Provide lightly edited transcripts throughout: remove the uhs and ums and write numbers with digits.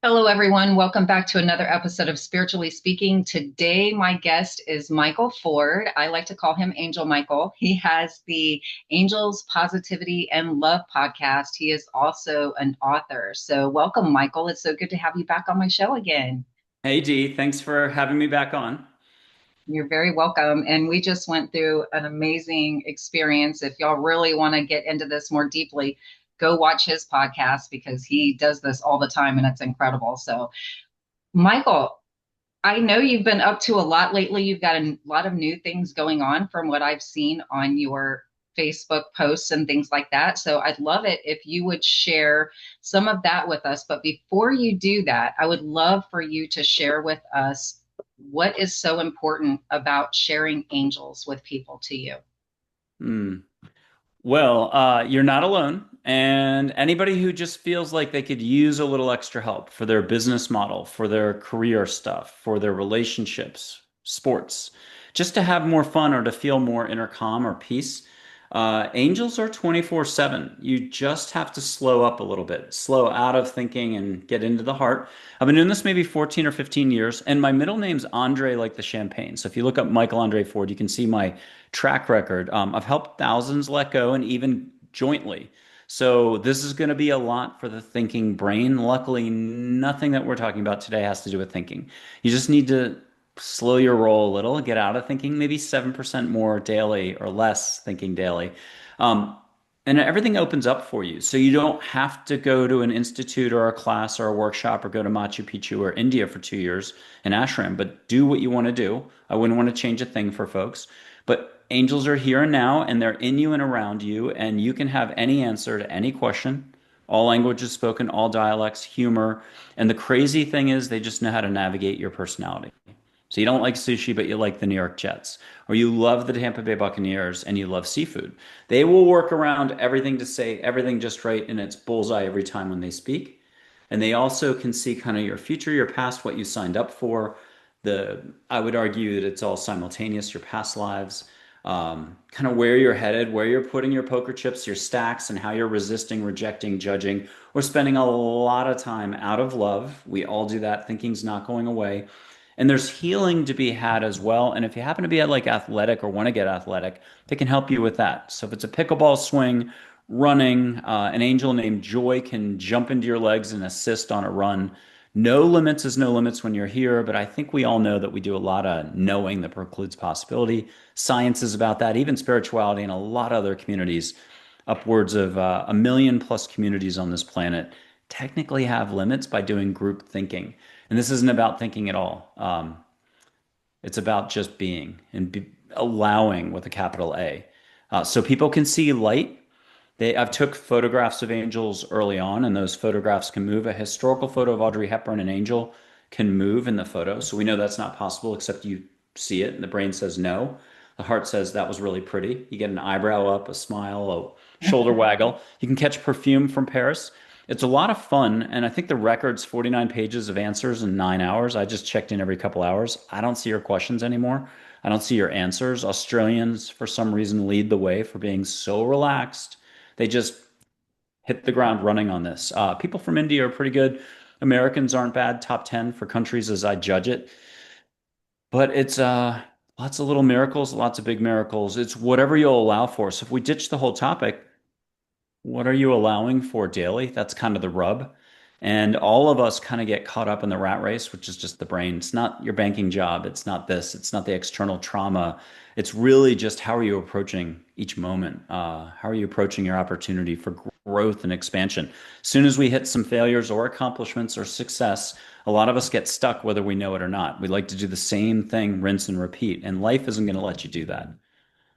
Hello, everyone. Welcome back to another episode of Spiritually Speaking. Today, my guest is Michael Ford. I like to call him Angel Michael. He has the Angels, Positivity, and Love podcast. He is also an author. So, welcome, Michael. It's so good to have you back on my show again. Hey Dee, thanks for having me back on. You're very welcome. And we just went through an amazing experience. If y'all really want to get into this more deeply, go watch his podcast because he does this all the time and it's incredible. So, Michael, I know you've been up to a lot lately. You've got a lot of new things going on from what I've seen on your Facebook posts and things like that. So I'd love it if you would share some of that with us. But before you do that, I would love for you to share with us what is so important about sharing angels with people to you. Hmm. Well, you're not alone. And anybody who just feels like they could use a little extra help for their business model, for their career stuff, for their relationships, sports, just to have more fun or to feel more inner calm or peace. Angels are 24/7. You just have to slow up a little bit, slow out of thinking and get into the heart. I've been doing this maybe 14 or 15 years, and my middle name's Andre, like the champagne. So if you look up Michael Andre Ford, you can see my track record. I've helped thousands let go and even jointly. So this is going to be a lot for the thinking brain. Luckily, nothing that we're talking about today has to do with thinking. You just need to slow your roll a little, get out of thinking maybe 7% more daily or less thinking daily. Um, and everything opens up for you. So you don't have to go to an institute or a class or a workshop or go to Machu Picchu or India for 2 years in ashram, but do what you want to do. I wouldn't want to change a thing for folks. But angels are here and now, and they're in you and around you, and you can have any answer to any question. All languages spoken, all dialects, humor. And the crazy thing is, they just know how to navigate your personality. So you don't like sushi, but you like the New York Jets, or you love the Tampa Bay Buccaneers and you love seafood. They will work around everything to say everything just right, and it's bullseye every time when they speak. And they also can see kind of your future, your past, what you signed up for. I would argue that it's all simultaneous, your past lives, kind of where you're headed, where you're putting your poker chips, your stacks, and how you're resisting, rejecting, judging, or spending a lot of time out of love. We all do that. Thinking's not going away. And there's healing to be had as well. And if you happen to be at like athletic or want to get athletic, they can help you with that. So if it's a pickleball swing, running, an angel named Joy can jump into your legs and assist on a run. No limits is no limits when you're here, but I think we all know that we do a lot of knowing that precludes possibility. Science is about that, even spirituality and a lot of other communities. Upwards of a million plus communities on this planet technically have limits by doing group thinking. And this isn't about thinking at all. It's about just being and allowing with a capital A. So people can see light. I've took photographs of angels early on, and those photographs can move. A historical photo of Audrey Hepburn, an angel, can move in the photo. So we know that's not possible, except you see it, and the brain says no. The heart says that was really pretty. You get an eyebrow up, a smile, a shoulder waggle. You can catch perfume from Paris. It's a lot of fun, and I think the record's 49 pages of answers in 9 hours. I just checked in every couple hours. I don't see your questions anymore. I don't see your answers. Australians, for some reason, lead the way for being so relaxed. They just hit the ground running on this. People from India are pretty good. Americans aren't bad. Top 10 for countries as I judge it. But it's lots of little miracles, lots of big miracles. It's whatever you'll allow for. So if we ditch the whole topic, what are you allowing for daily? That's kind of the rub. And all of us kind of get caught up in the rat race, which is just the brain. It's not your banking job. It's not this. It's not the external trauma. It's really just how are you approaching each moment? How are you approaching your opportunity for growth and expansion? As soon as we hit some failures or accomplishments or success, a lot of us get stuck whether we know it or not. We like to do the same thing, rinse and repeat. And life isn't going to let you do that.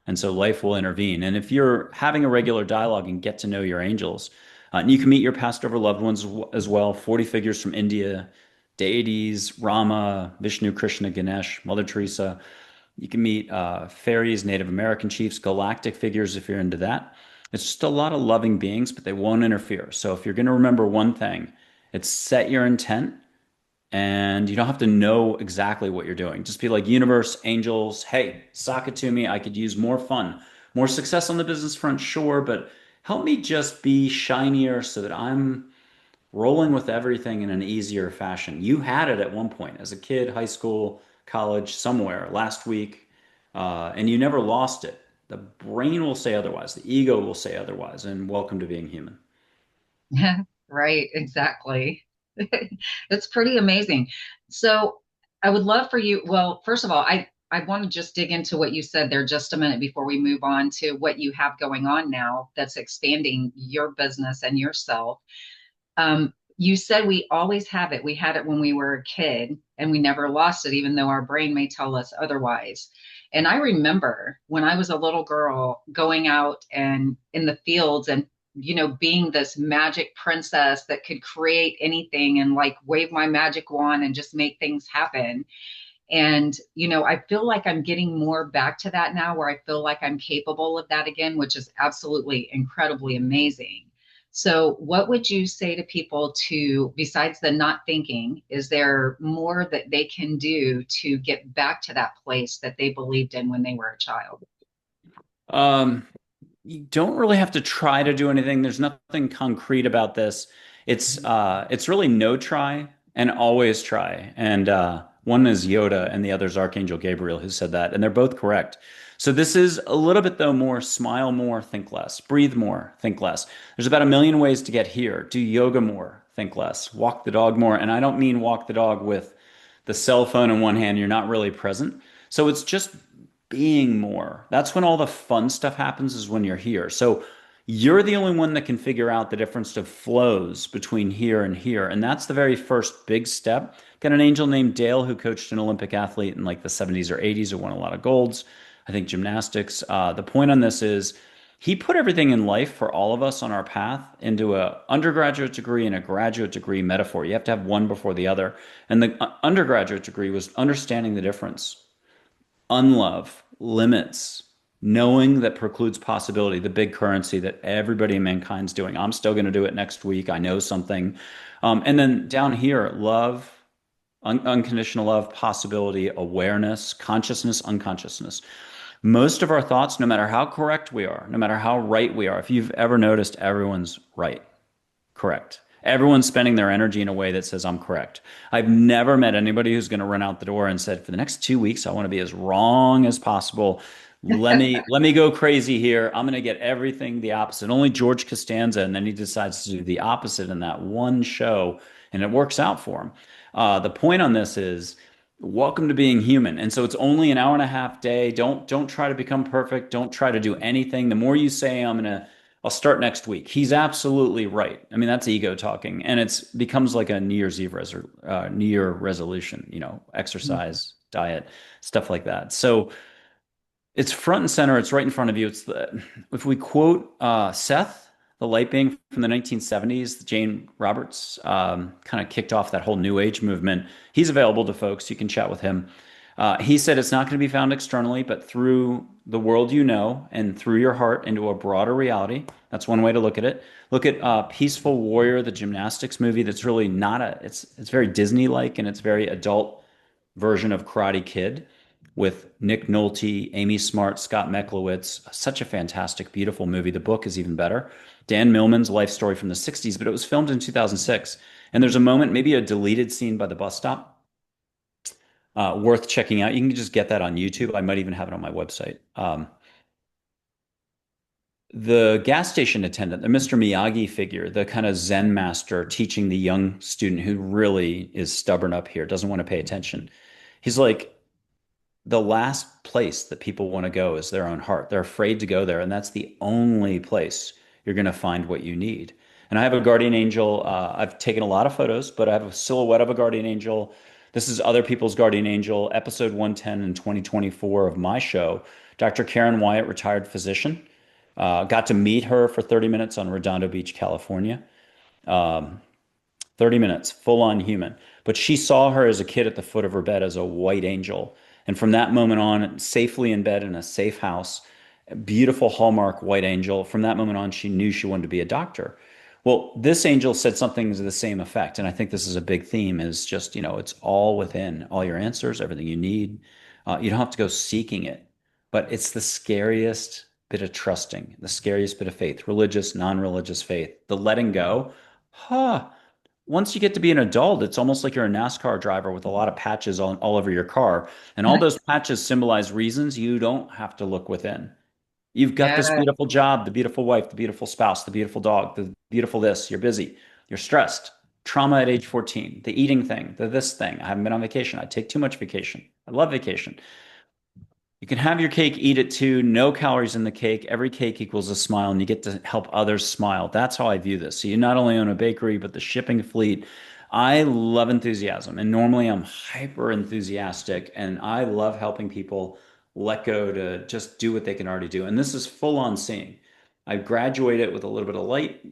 And so life will intervene. And if you're having a regular dialogue and get to know your angels, and you can meet your past over loved ones as well, 40 figures from India, deities, Rama, Vishnu, Krishna, Ganesh, Mother Teresa. You can meet fairies, Native American chiefs, galactic figures if you're into that. It's just a lot of loving beings, but they won't interfere. So if you're going to remember one thing, it's set your intent and you don't have to know exactly what you're doing. Just be like, universe, angels, hey, sock it to me. I could use more fun, more success on the business front, sure, but help me just be shinier so that I'm rolling with everything in an easier fashion. You had it at one point as a kid, high school, college, somewhere last week, and you never lost it. The brain will say otherwise, the ego will say otherwise, and welcome to being human. Right, exactly. That's pretty amazing. So I would love for you, well, first of all, I want to just dig into what you said there just a minute before we move on to what you have going on now that's expanding your business and yourself. You said we always have it. We had it when we were a kid and we never lost it, even though our brain may tell us otherwise. And I remember when I was a little girl going out and in the fields and, being this magic princess that could create anything and like wave my magic wand and just make things happen. And, I feel like I'm getting more back to that now where I feel like I'm capable of that again, which is absolutely incredibly amazing. So, what would you say to people to, besides the not thinking, is there more that they can do to get back to that place that they believed in when they were a child? Um, you don't really have to try to do anything. There's nothing concrete about this. It's really no try and always try. And one is Yoda and the other is Archangel Gabriel who said that, and they're both correct. So this is a little bit though more smile more, think less, breathe more, think less. There's about a million ways to get here. Do yoga more, think less, walk the dog more. And I don't mean walk the dog with the cell phone in one hand, you're not really present. So it's just being more. That's when all the fun stuff happens, is when you're here. So you're the only one that can figure out the difference of flows between here and here. And that's the very first big step. Got an angel named Dale who coached an Olympic athlete in like the 70s or 80s who won a lot of golds. I think gymnastics. The point on this is he put everything in life for all of us on our path into a undergraduate degree and a graduate degree metaphor. You have to have one before the other. And the undergraduate degree was understanding the difference, unlove, limits, knowing that precludes possibility, the big currency that everybody in mankind's doing. I'm still going to do it next week. I know something. And then down here, love, unconditional love, possibility, awareness, consciousness, unconsciousness. Most of our thoughts, no matter how correct we are, no matter how right we are, if you've ever noticed, everyone's right. Correct. Everyone's spending their energy in a way that says, I'm correct. I've never met anybody who's going to run out the door and said, for the next 2 weeks, I want to be as wrong as possible. Let me go crazy here. I'm going to get everything the opposite. Only George Costanza, and then he decides to do the opposite in that one show, and it works out for him. The point on this is, welcome to being human. And so it's only an hour and a half day. Don't try to become perfect. Don't try to do anything. The more you say, I'll start next week. He's absolutely right. I mean, that's ego talking, and it's becomes like a New Year's Eve New Year resolution. Exercise, diet, stuff like that. So it's front and center. It's right in front of you. If we quote Seth, the light being from the 1970s, Jane Roberts kind of kicked off that whole New Age movement. He's available to folks. You can chat with him. He said it's not going to be found externally, but through the world you know and through your heart into a broader reality. That's one way to look at it. Look at Peaceful Warrior, the gymnastics movie. That's really not it's very Disney-like and it's very adult version of Karate Kid with Nick Nolte, Amy Smart, Scott Meklowitz. Such a fantastic, beautiful movie. The book is even better. Dan Millman's life story from the 60s, but it was filmed in 2006. And there's a moment, maybe a deleted scene by the bus stop, worth checking out. You can just get that on YouTube. I might even have it on my website. The gas station attendant, the Mr. Miyagi figure, the kind of Zen master teaching the young student who really is stubborn up here, doesn't want to pay attention. He's like, the last place that people want to go is their own heart. They're afraid to go there, and that's the only place you're going to find what you need. And I have a guardian angel. I've taken a lot of photos, but I have a silhouette of a guardian angel. This is other people's guardian angel, episode 110 in 2024 of my show. Dr. Karen Wyatt, retired physician. Got to meet her for 30 minutes on Redondo Beach, California. Um, 30 minutes, full on human. But she saw her as a kid at the foot of her bed as a white angel. And from that moment on, safely in bed in a safe house, a beautiful hallmark white angel. From that moment on, she knew she wanted to be a doctor. Well, this angel said something to the same effect. And I think this is a big theme is just, it's all within, all your answers, everything you need. You don't have to go seeking it, but it's the scariest bit of trusting, the scariest bit of faith, religious, non-religious faith, the letting go. Huh. once you get to be an adult, it's almost like you're a NASCAR driver with a lot of patches on all over your car. And all those patches symbolize reasons you don't have to look within. You've got this Yeah, beautiful job, the beautiful wife, the beautiful spouse, the beautiful dog, the beautiful this. You're busy. You're stressed. Trauma at age 14, the eating thing, the this thing. I haven't been on vacation. I take too much vacation. I love vacation. You can have your cake, eat it too. No calories in the cake. Every cake equals a smile, and you get to help others smile. That's how I view this. So you not only own a bakery, but the shipping fleet. I love enthusiasm, and normally I'm hyper enthusiastic, and I love helping people let go to just do what they can already do. And this is full on seeing. I graduate it with a little bit of light,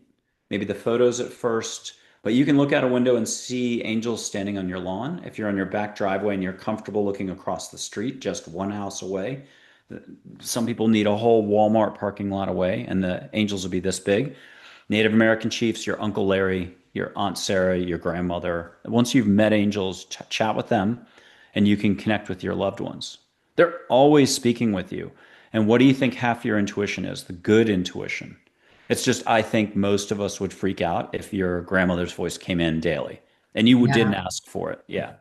maybe the photos at first, but you can look out a window and see angels standing on your lawn. If you're on your back driveway and you're comfortable looking across the street, just one house away. Some people need a whole Walmart parking lot away, and the angels will be this big. Native American chiefs, your Uncle Larry, your Aunt Sarah, your grandmother. Once you've met angels, chat with them, and you can connect with your loved ones. They're always speaking with you. And what do you think half your intuition is? The good intuition. It's just, I think most of us would freak out if your grandmother's voice came in daily and you didn't yeah. ask for it. Yeah.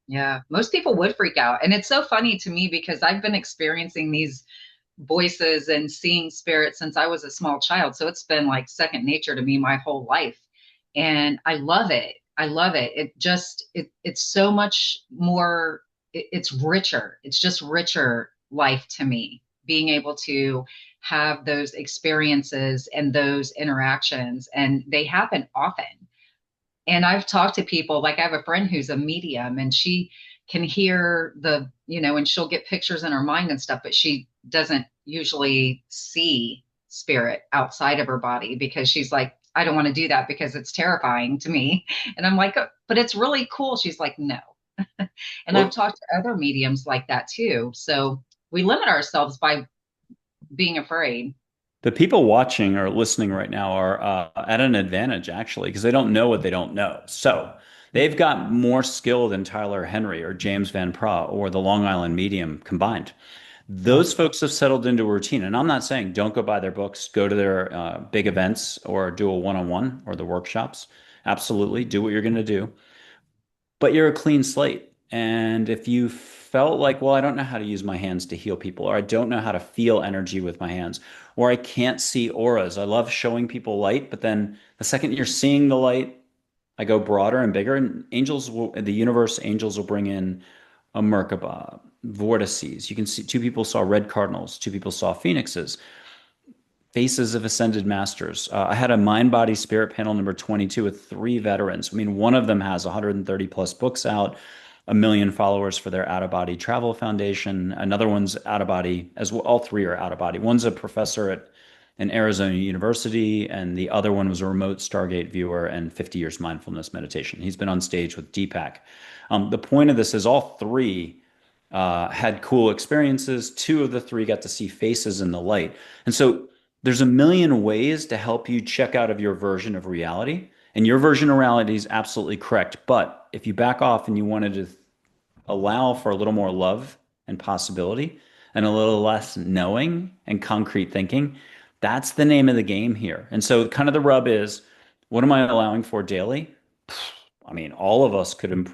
Yeah, most people would freak out. And it's so funny to me because I've been experiencing these voices and seeing spirits since I was a small child. So it's been like second nature to me my whole life. And I love it. I love it. It's so much more it's richer. It's just richer life to me being able to have those experiences and those interactions, and they happen often. And I've talked to people, like I have a friend who's a medium and she can hear and she'll get pictures in her mind and stuff, but she doesn't usually see spirit outside of her body because she's like, I don't want to do that because it's terrifying to me. And I'm like, but it's really cool. She's like, no. And I've Well, talked to other mediums like that too. So we limit ourselves by being afraid. the people watching or listening right now are at an advantage actually because they don't know what they don't know. So they've got more skill than Tyler Henry or James Van Praagh or the Long Island Medium combined. Yeah. Those folks have settled into a routine. And I'm not saying don't go buy their books, go to their big events or do a one-on-one or the workshops. Absolutely, do what you're going to do. But you're a clean slate. And if you felt like, well, I don't know how to use my hands to heal people, or I don't know how to feel energy with my hands, or I can't see auras. I love showing people light, but then the second you're seeing the light, I go broader and bigger. And angels will, in the universe, angels will bring in a Merkaba, vortices. You can see two people saw red cardinals, two people saw phoenixes, faces of ascended masters. I had a mind body spirit panel number 22 with three veterans. I mean, one of them has 130 plus books out, a million followers for their out of body travel foundation. Another one's out of body as well. All three are out of body. One's a professor at an Arizona University, and the other one was a remote Stargate viewer and 50 years mindfulness meditation. He's been on stage with Deepak. The point of this is all three had cool experiences. Two of the three got to see faces in the light. And so there's a million ways to help you check out of your version of reality. And your version of reality is absolutely correct. But if you back off and you wanted to allow for a little more love and possibility and a little less knowing and concrete thinking, that's the name of the game here. And so, kind of the rub is what am I allowing for daily? I mean, all of us could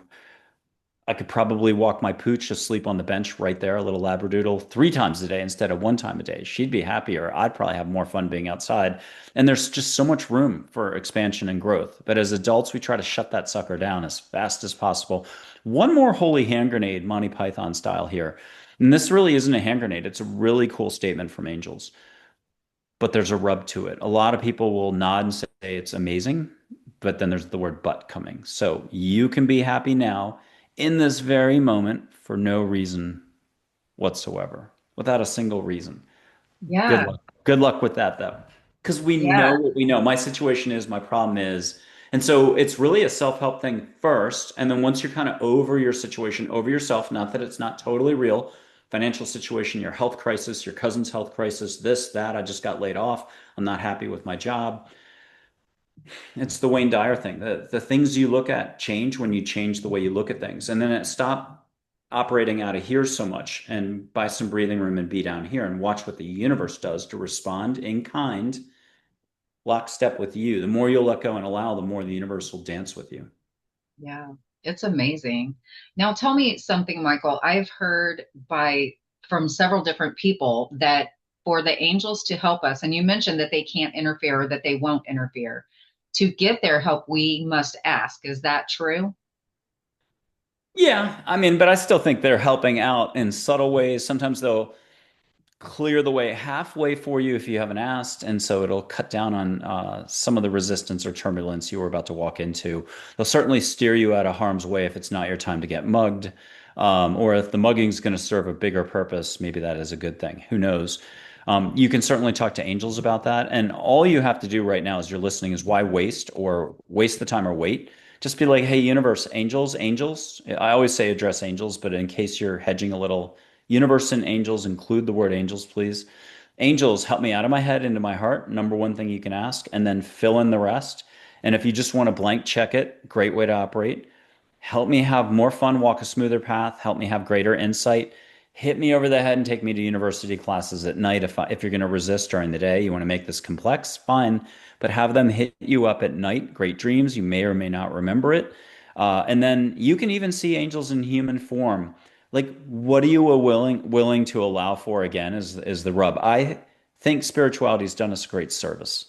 I could probably walk my pooch to sleep on the bench right there, a little Labradoodle, 3 times a day instead of 1 time a day. She'd be happier. I'd probably have more fun being outside. And there's just so much room for expansion and growth. But as adults, we try to shut that sucker down as fast as possible. One more holy hand grenade, Monty Python style here. And this really isn't a hand grenade. It's a really cool statement from angels, but there's a rub to it. A lot of people will nod and say it's amazing, but then there's the word but coming. So you can be happy now in this very moment for no reason whatsoever, without a single reason. Good Yeah. luck. Good luck with that, though, because we know Yeah. what we know. My situation is, my problem is. And so it's really a self-help thing first. And then once you're kind of over your situation, over yourself, not that it's not totally real, financial situation, your health crisis, your cousin's health crisis, this, that, I just got laid off. I'm not happy with my job. It's the Wayne Dyer thing. The things you look at change when you change the way you look at things. And then it stop operating out of here so much and buy some breathing room and be down here and watch what the universe does to respond in kind lockstep with you. The more you'll let go and allow, the more the universe will dance with you. Yeah, it's amazing. Now tell me something, Michael. I've heard by from several different people that for the angels to help us, and you mentioned that they can't interfere or that they won't interfere. To get their help, we must ask. Is that true? Yeah, I mean, but I still think they're helping out in subtle ways. Sometimes they'll clear the way halfway for you if you haven't asked. And so it'll cut down on some of the resistance or turbulence you were about to walk into. They'll certainly steer you out of harm's way if it's not your time to get mugged. Or if the mugging is going to serve a bigger purpose, maybe that is a good thing. Who knows? You can certainly talk to angels about that. And all you have to do right now as you're listening is why waste or waste the time or wait? Just be like, hey, universe, angels, angels. I always say address angels, but in case you're hedging a little, universe and angels, include the word angels, please. Angels, help me out of my head into my heart. Number one thing you can ask, and then fill in the rest. And if you just want to blank check it, great way to operate. Help me have more fun, walk a smoother path, help me have greater insight. Hit me over the head and take me to university classes at night. If you're going to resist during the day, you want to make this complex, fine. But have them hit you up at night. Great dreams. You may or may not remember it. And then you can even see angels in human form. Like, what are you willing to allow for again is the rub. I think spirituality's done us a great service.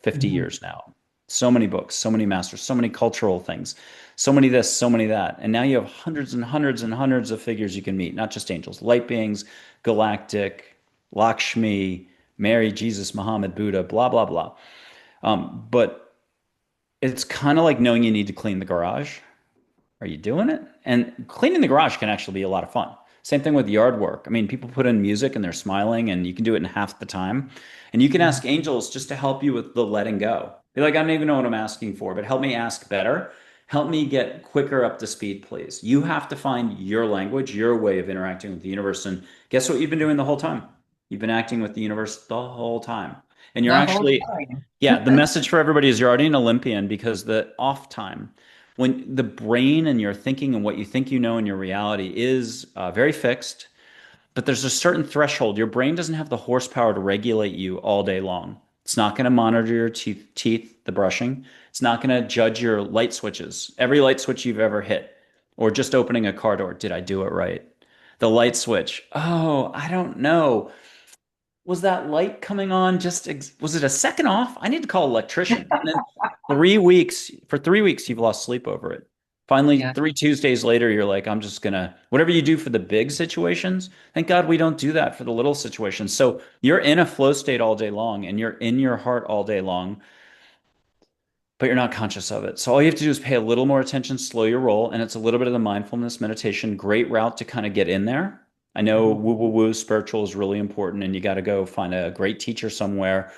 50 Mhm. years now. So many books, so many masters, so many cultural things, so many this, so many that. And now you have hundreds and hundreds and hundreds of figures you can meet, not just angels, light beings, galactic, Lakshmi, Mary, Jesus, Muhammad, Buddha, blah, blah, blah. But it's kind of like knowing you need to clean the garage. Are you doing it? And cleaning the garage can actually be a lot of fun. Same thing with yard work. I mean, people put in music and they're smiling, and you can do it in half the time. And you can Mhm. ask angels just to help you with the letting go. Be like, I don't even know what I'm asking for, but help me ask better. Help me get quicker up to speed, please. You have to find your language, your way of interacting with the universe. And guess what you've been doing the whole time? You've been acting with the universe the whole time. And you're The whole actually, time. yeah, the message for everybody is you're already an Olympian because the off time, when the brain and your thinking and what you think you know in your reality is very fixed, but there's a certain threshold. Your brain doesn't have the horsepower to regulate you all day long. It's not going to monitor your teeth, the brushing. It's not going to judge your light switches, every light switch you've ever hit, or just opening a car door. Did I do it right? The light switch. Oh, I don't know. Was that light coming on was it a second off? I need to call an electrician. And then 3 weeks, for 3 weeks, you've lost sleep over it. Finally, Yeah. 3 Tuesdays later, you're like, I'm just gonna, whatever you do for the big situations, thank God we don't do that for the little situations. So you're in a flow state all day long and you're in your heart all day long, but you're not conscious of it. So all you have to do is pay a little more attention, slow your roll, and it's a little bit of the mindfulness meditation. Great route to kind of get in there. I know Mhm. woo woo woo spiritual is really important and you got to go find a great teacher somewhere.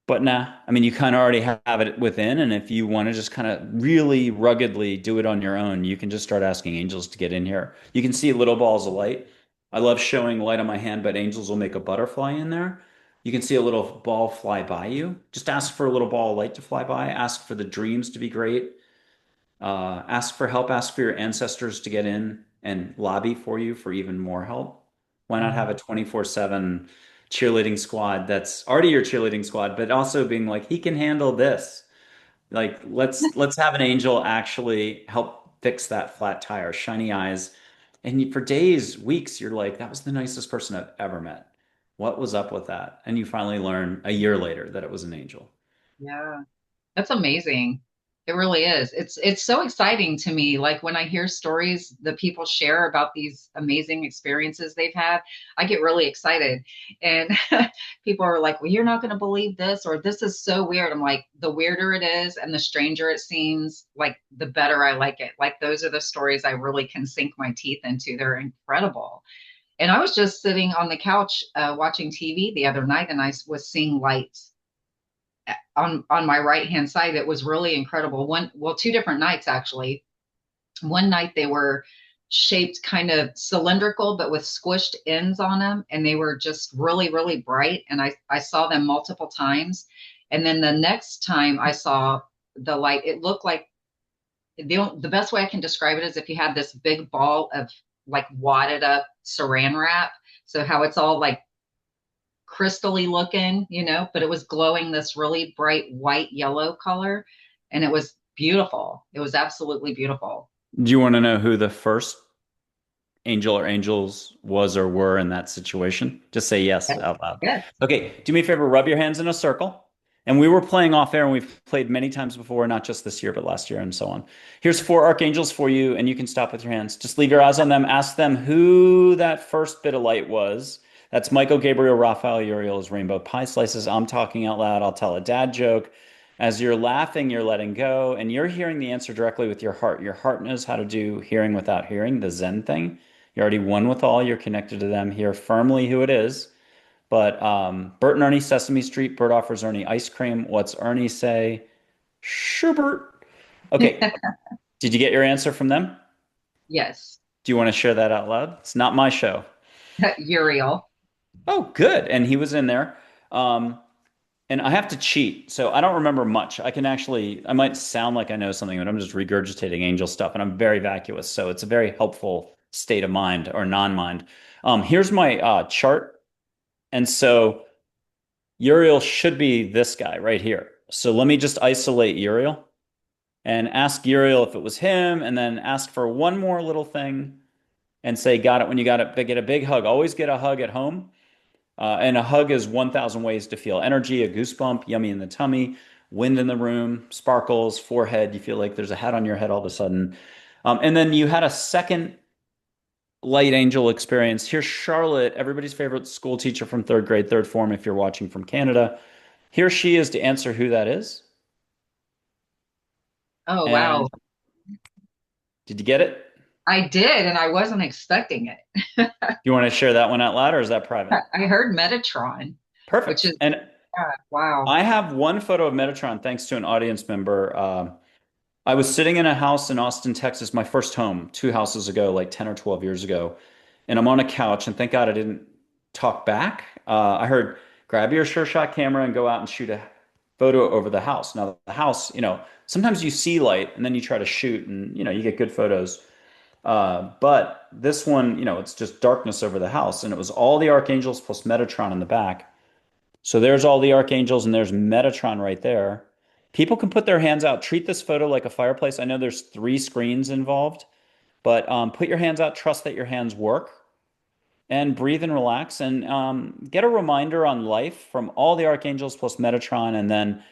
But nah, I mean, you kind of already have it within. And if you want to just kind of really ruggedly do it on your own, you can just start asking angels to get in here. You can see little balls of light. I love showing light on my hand, but angels will make a butterfly in there. You can see a little ball fly by you. Just ask for a little ball of light to fly by. Ask for the dreams to be great. Ask for help. Ask for your ancestors to get in and lobby for you for even more help. Why not have a Mhm. 24/7 cheerleading squad that's already your cheerleading squad, but also being like, he can handle this. Like, let's have an angel actually help fix that flat tire, shiny eyes. And for days, weeks, you're like, that was the nicest person I've ever met. What was up with that? And you finally learn a year later that it was an angel. Yeah. That's amazing. It really is. It's so exciting to me. Like when I hear stories that people share about these amazing experiences they've had, I get really excited. And people are like, "Well, you're not going to believe this," or "This is so weird." I'm like, the weirder it is and the stranger it seems, like the better I like it. Like those are the stories I really can sink my teeth into. They're incredible. And I was just sitting on the couch watching TV the other night, and I was seeing lights on my right hand side. It was really incredible. Well, two different nights actually. One night they were shaped kind of cylindrical but with squished ends on them, and they were just really really bright, and I saw them multiple times. And then the next time I saw the light, it looked like the best way I can describe it is if you had this big ball of like wadded up saran wrap, so how it's all like crystally looking, but it was glowing this really bright white yellow color. And it was beautiful. It was absolutely beautiful. Do you want to know who the first angel or angels was or were in that situation? Just say yes Yes. out loud. Yes. Okay, do me a favor, rub your hands in a circle. And we were playing off air and we've played many times before, not just this year, but last year and so on. Here's four archangels for you, and you can stop with your hands. Just leave your eyes on them. Ask them who that first bit of light was. That's Michael, Gabriel, Raphael, Uriel's rainbow pie slices. I'm talking out loud. I'll tell a dad joke. As you're laughing, you're letting go, and you're hearing the answer directly with your heart. Your heart knows how to do hearing without hearing, the Zen thing. You're already one with all. You're connected to them. Hear firmly who it is. But Bert and Ernie, Sesame Street. Bert offers Ernie ice cream. What's Ernie say? Schubert. Okay. Did you get your answer from them? Yes. Do you want to share that out loud? It's not my show. Uriel. Oh, good. And he was in there. Um, and I have to cheat. So I don't remember much. I might sound like I know something, but I'm just regurgitating angel stuff. And I'm very vacuous. So it's a very helpful state of mind or non-mind. Here's my chart. And so Uriel should be this guy right here. So let me just isolate Uriel and ask Uriel if it was him, and then ask for one more little thing and say, got it when you got it. Get a big hug. Always get a hug at home. And a hug is 1,000 ways to feel energy, a goosebump, yummy in the tummy, wind in the room, sparkles, forehead. You feel like there's a hat on your head all of a sudden. And then you had a second light angel experience. Here's Charlotte, everybody's favorite school teacher from third grade, third form, if you're watching from Canada. Here she is to answer who that is. Oh, And wow. did you get it? I did, and I wasn't expecting it. Do you want to share that one out loud or is that private? I heard Metatron, which Perfect. is, And wow. I have one photo of Metatron thanks to an audience member. I was sitting in a house in Austin, Texas, my first home, two houses ago, like 10 or 12 years ago. And I'm on a couch, and thank God I didn't talk back. I heard, grab your sure shot camera and go out and shoot a photo over the house. Now, the house, sometimes you see light and then you try to shoot and, you get good photos. But this one, it's just darkness over the house. And it was all the archangels plus Metatron in the back. So there's all the archangels and there's Metatron right there. People can put their hands out. Treat this photo like a fireplace. I know there's three screens involved, but put your hands out. Trust that your hands work and breathe and relax and get a reminder on life from all the archangels plus Metatron. And then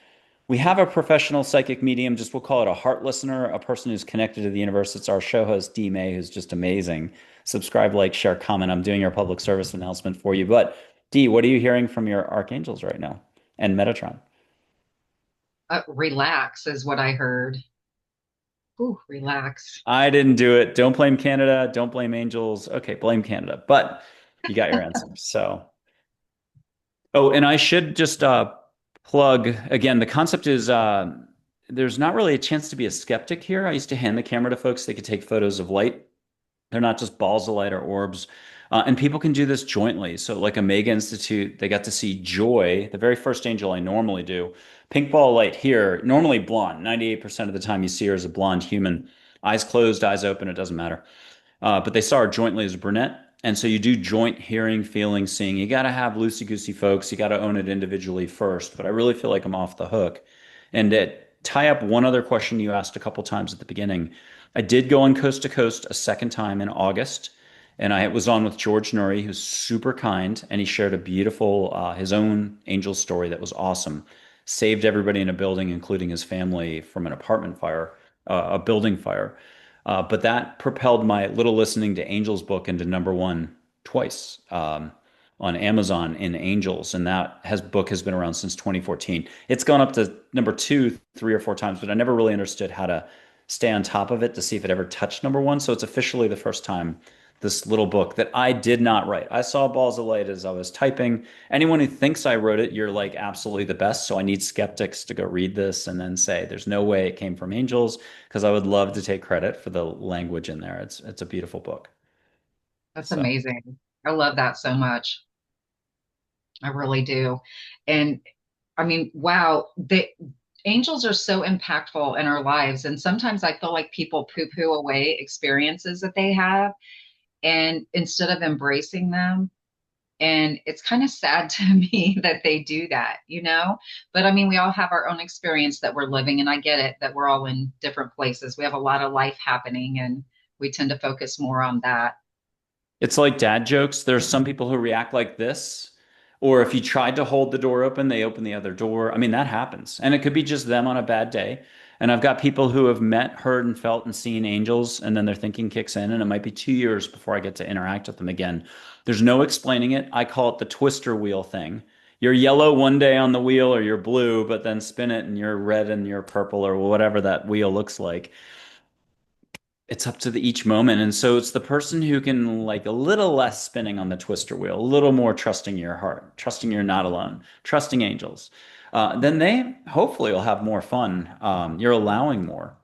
we have a professional psychic medium, just we'll call it a heart listener, a person who's connected to the universe. It's our show host, D May, who's just amazing. Subscribe, like, share, comment. I'm doing your public service announcement for you. But D, what are you hearing from your archangels right now and Metatron? Relax is what I heard. Ooh, relax. I didn't do it. Don't blame Canada. Don't blame angels. Okay, blame Canada. But you got your answer. So, oh, and I should just plug again. The concept is there's not really a chance to be a skeptic here. I used to hand the camera to folks. They could take photos of light. They're not just balls of light or orbs. And people can do this jointly. So, like Omega Institute, they got to see Joy, the very first angel I normally do. Pink ball of light here, normally blonde. 98% of the time you see her as a blonde human. Eyes closed, eyes open, it doesn't matter. But they saw her jointly as a brunette. And so you do joint hearing, feeling, seeing. You got to have loosey goosey folks. You got to own it individually first. But I really feel like I'm off the hook. And to tie up one other question you asked a couple times at the beginning, I did go on Coast to Coast a second time in August. And I was on with George Nuri, who's super kind. And he shared a beautiful, his own angel story that was awesome. Saved everybody in a building, including his family, from an apartment fire, a building fire. But that propelled my Little Listening to Angels book into number one twice on Amazon in Angels, and book has been around since 2014. It's gone up to number two, three or four times, but I never really understood how to stay on top of it to see if it ever touched number one. So it's officially the first time this little book that I did not write. I saw balls of light as I was typing. Anyone who thinks I wrote it, you're like absolutely the best. So I need skeptics to go read this and then say there's no way it came from angels, because I would love to take credit for the language in there. It's a beautiful book. That's So amazing. I love that so much. I really do. And I mean, wow, the angels are so impactful in our lives. And sometimes I feel like people poo-poo away experiences that they have, and instead of embracing them And it's kind of sad to me that they do that, you know? But I mean, we all have our own experience that we're living, and I get it that we're all in different places. We have a lot of life happening, and we tend to focus more on that. It's like dad jokes. There's some people who react like this, or if you tried to hold the door open, they open the other door. I mean, that happens. And it could be just them on a bad day. And I've got people who have met, heard, and felt and seen angels, and then their thinking kicks in, and it might be 2 years before I get to interact with them again. There's no explaining it. I call it the twister wheel thing. You're yellow one day on the wheel, or you're blue, but then spin it and you're red and you're purple, or whatever that wheel looks like. It's up to each moment. And so it's the person who can like a little less spinning on the twister wheel, a little more trusting your heart, trusting you're not alone, trusting angels. Then they hopefully will have more fun. You're allowing more.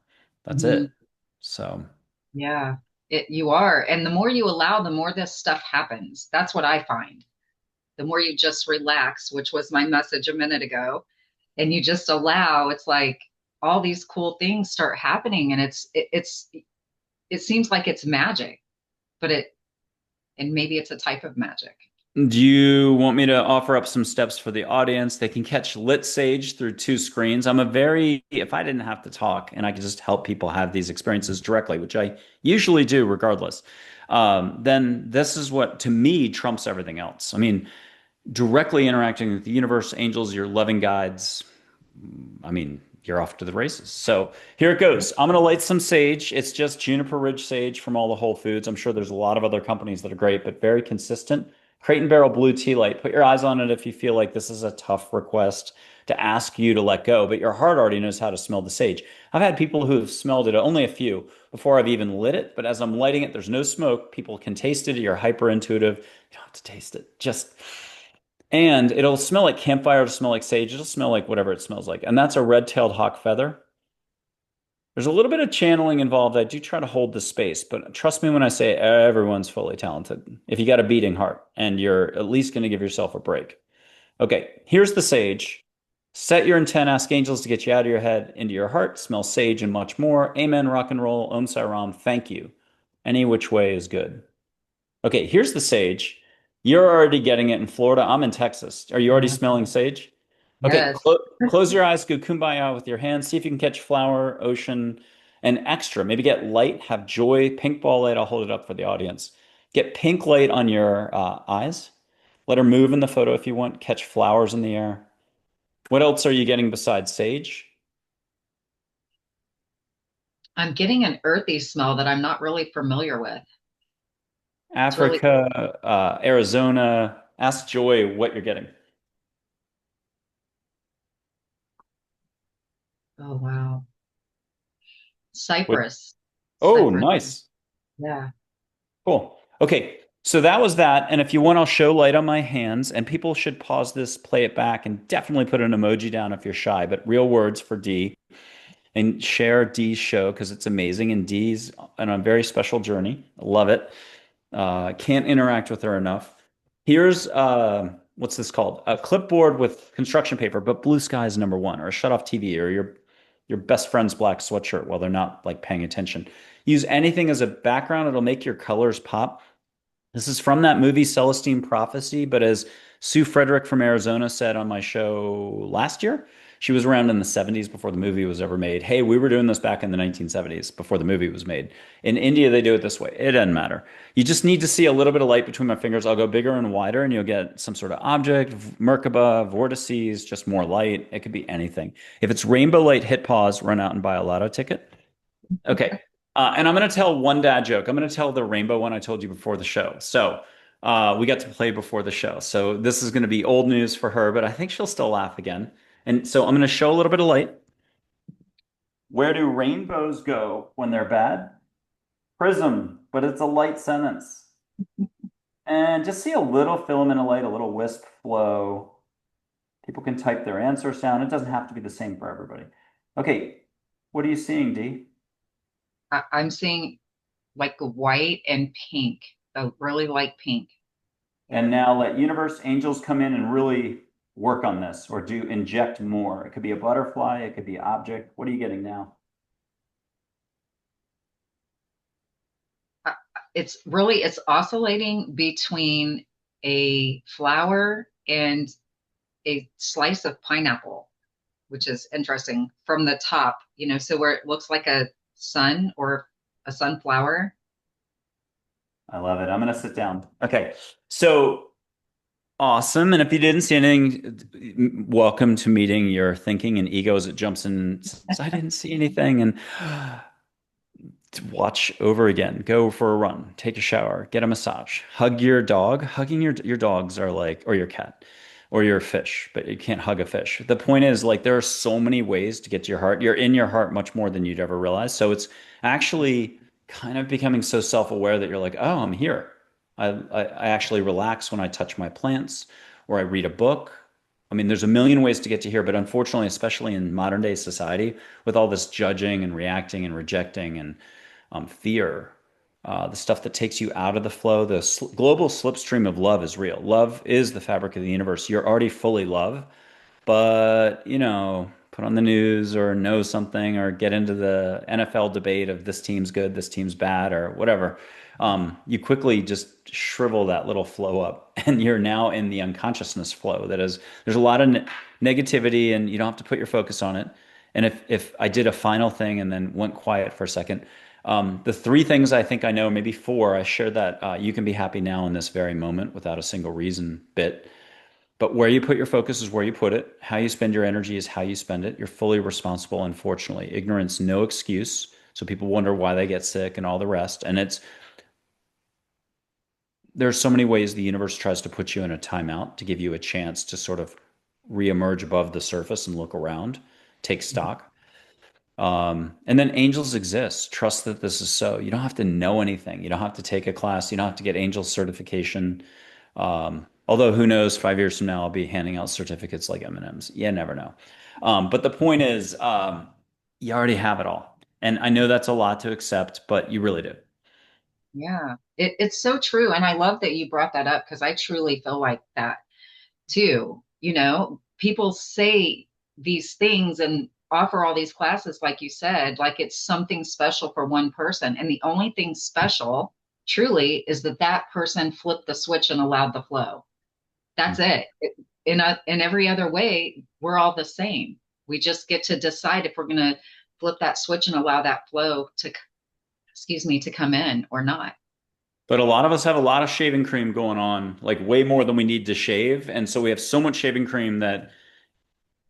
That's it. Mhm. So Yeah, you are. And the more you allow, the more this stuff happens. That's what I find. The more you just relax, which was my message a minute ago, and you just allow, it's like all these cool things start happening, and it seems like it's magic, but and maybe it's a type of magic. do you want me to offer up some steps for the audience? They can catch lit sage through two screens. If I didn't have to talk and I could just help people have these experiences directly, which I usually do regardless, then this is what to me trumps everything else. I mean, directly interacting with the universe, angels, your loving guides. I mean, you're off to the races. So here it goes. I'm going to light some sage. It's just Juniper Ridge sage from all the Whole Foods. I'm sure there's a lot of other companies that are great, but very consistent. Crate and Barrel blue tea light. Put your eyes on it if you feel like this is a tough request to ask you to let go, but your heart already knows how to smell the sage. I've had people who have smelled it, only a few, before I've even lit it, but as I'm lighting it, there's no smoke. People can taste it. You're hyper intuitive. You don't have to taste it. Just and it'll smell like campfire, it'll smell like sage, it'll smell like whatever it smells like. And that's a red-tailed hawk feather. There's a little bit of channeling involved. I do try to hold the space, but trust me when I say everyone's fully talented. If you got a beating heart and you're at least going to give yourself a break. Okay, here's the sage. Set your intent, ask angels to get you out of your head into your heart. Smell sage and much more. Amen, rock and roll. Om Sai Ram. Thank you. Any which way is good. Okay, here's the sage. You're already getting it in Florida. I'm in Texas. Are you already Yeah. smelling sage? Okay, Yes. close your eyes, go kumbaya with your hands. See if you can catch flower, ocean, and extra. Maybe get light, have joy, pink ball light. I'll hold it up for the audience. Get pink light on your eyes. Let her move in the photo if you want. Catch flowers in the air. What else are you getting besides sage? I'm getting an earthy smell that I'm not really familiar with. It's really, Africa, Arizona. Ask Joy what you're getting. oh wow. What? Cypress. Oh, Cypress. nice. Yeah. Cool. Okay. So that was that. And if you want, I'll show light on my hands. And people should pause this, play it back, and definitely put an emoji down if you're shy. But real words for D and share D's show because it's amazing. And D's on a very special journey. Love it. Can't interact with her enough. Here's what's this called? A clipboard with construction paper, but blue sky is number one, or a shut off TV, or your best friend's black sweatshirt while they're not like paying attention. Use anything as a background, it'll make your colors pop. This is from that movie Celestine Prophecy, but as Sue Frederick from Arizona said on my show last year, she was around in the 70s before the movie was ever made. Hey, we were doing this back in the 1970s before the movie was made. In India, they do it this way. It doesn't matter. You just need to see a little bit of light between my fingers. I'll go bigger and wider, and you'll get some sort of object, Merkaba, vortices, just more light. It could be anything. If it's rainbow light, hit pause, run out and buy a lotto ticket. Okay. And I'm going to tell one dad joke. I'm going to tell the rainbow one I told you before the show. So we got to play before the show. So this is going to be old news for her, but I think she'll still laugh again. And so I'm going to show a little bit of light. Where do rainbows go when they're bad? Prism, but it's a light sentence. And just see a little filament of light, a little wisp flow. People can type their answers down. It doesn't have to be the same for everybody. Okay. What are you seeing, D? I'm seeing like white and pink, a really light pink. And Yeah. now let universe angels come in and really work on this or do inject more. It could be a butterfly, it could be an object. What are you getting now? Uh, it's oscillating between a flower and a slice of pineapple, which is interesting from the top, so where it looks like a sun or a sunflower. I love it. I'm gonna sit down. Okay. So awesome. And if you didn't see anything, welcome to meeting your thinking and ego as it jumps in and says, I didn't see anything. And to watch over again, go for a run, take a shower, get a massage, hug your dog. Hugging your dogs are like, or your cat, or your fish, but you can't hug a fish. The point is, like, there are so many ways to get to your heart. You're in your heart much more than you'd ever realize. So it's actually kind of becoming so self-aware that you're like, oh, I'm here. I actually relax when I touch my plants or I read a book. I mean, there's a million ways to get to here, but unfortunately, especially in modern day society, with all this judging and reacting and rejecting and fear, the stuff that takes you out of the flow. The global slipstream of love is real. Love is the fabric of the universe. You're already fully love, but put on the news or know something or get into the NFL debate of this team's good, this team's bad, or whatever. You quickly just shrivel that little flow up, and you're now in the unconsciousness flow. That is, there's a lot of negativity, and you don't have to put your focus on it. And if I did a final thing and then went quiet for a second, the three things I think I know, maybe four, I shared that you can be happy now in this very moment without a single reason bit. But where you put your focus is where you put it. How you spend your energy is how you spend it. You're fully responsible, unfortunately. Ignorance, no excuse. So people wonder why they get sick and all the rest. And there's so many ways the universe tries to put you in a timeout to give you a chance to sort of reemerge above the surface and look around, take stock. And then angels exist. Trust that this is so. You don't have to know anything. You don't have to take a class. You don't have to get angel certification. Although who knows, 5 years from now, I'll be handing out certificates like M&Ms. You never know. But the point is, you already have it all. And I know that's a lot to accept, but you really do. Yeah, it's so true. And I love that you brought that up because I truly feel like that too. People say these things and offer all these classes, like you said, like it's something special for one person. And the only thing special truly is that that person flipped the switch and allowed the flow. That's it. In every other way, we're all the same. We just get to decide if we're going to flip that switch and allow that flow to, excuse me, to come in or not. But a lot of us have a lot of shaving cream going on, like way more than we need to shave. And so we have so much shaving cream that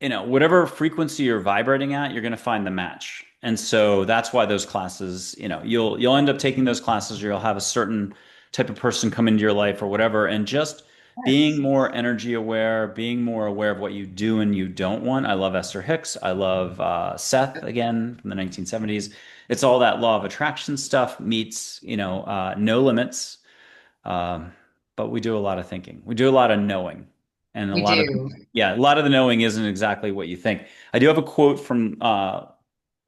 whatever frequency you're vibrating at, you're going to find the match. And so that's why those classes, you'll end up taking those classes, or you'll have a certain type of person come into your life or whatever. And just being Yes. more energy aware, being more aware of what you do and you don't want. I love Esther Hicks. I love Seth again from the 1970s. It's all that law of attraction stuff meets, no limits. Um, but we do a lot of thinking. We do a lot of knowing. And We do. a lot of the knowing isn't exactly what you think. I do have a quote from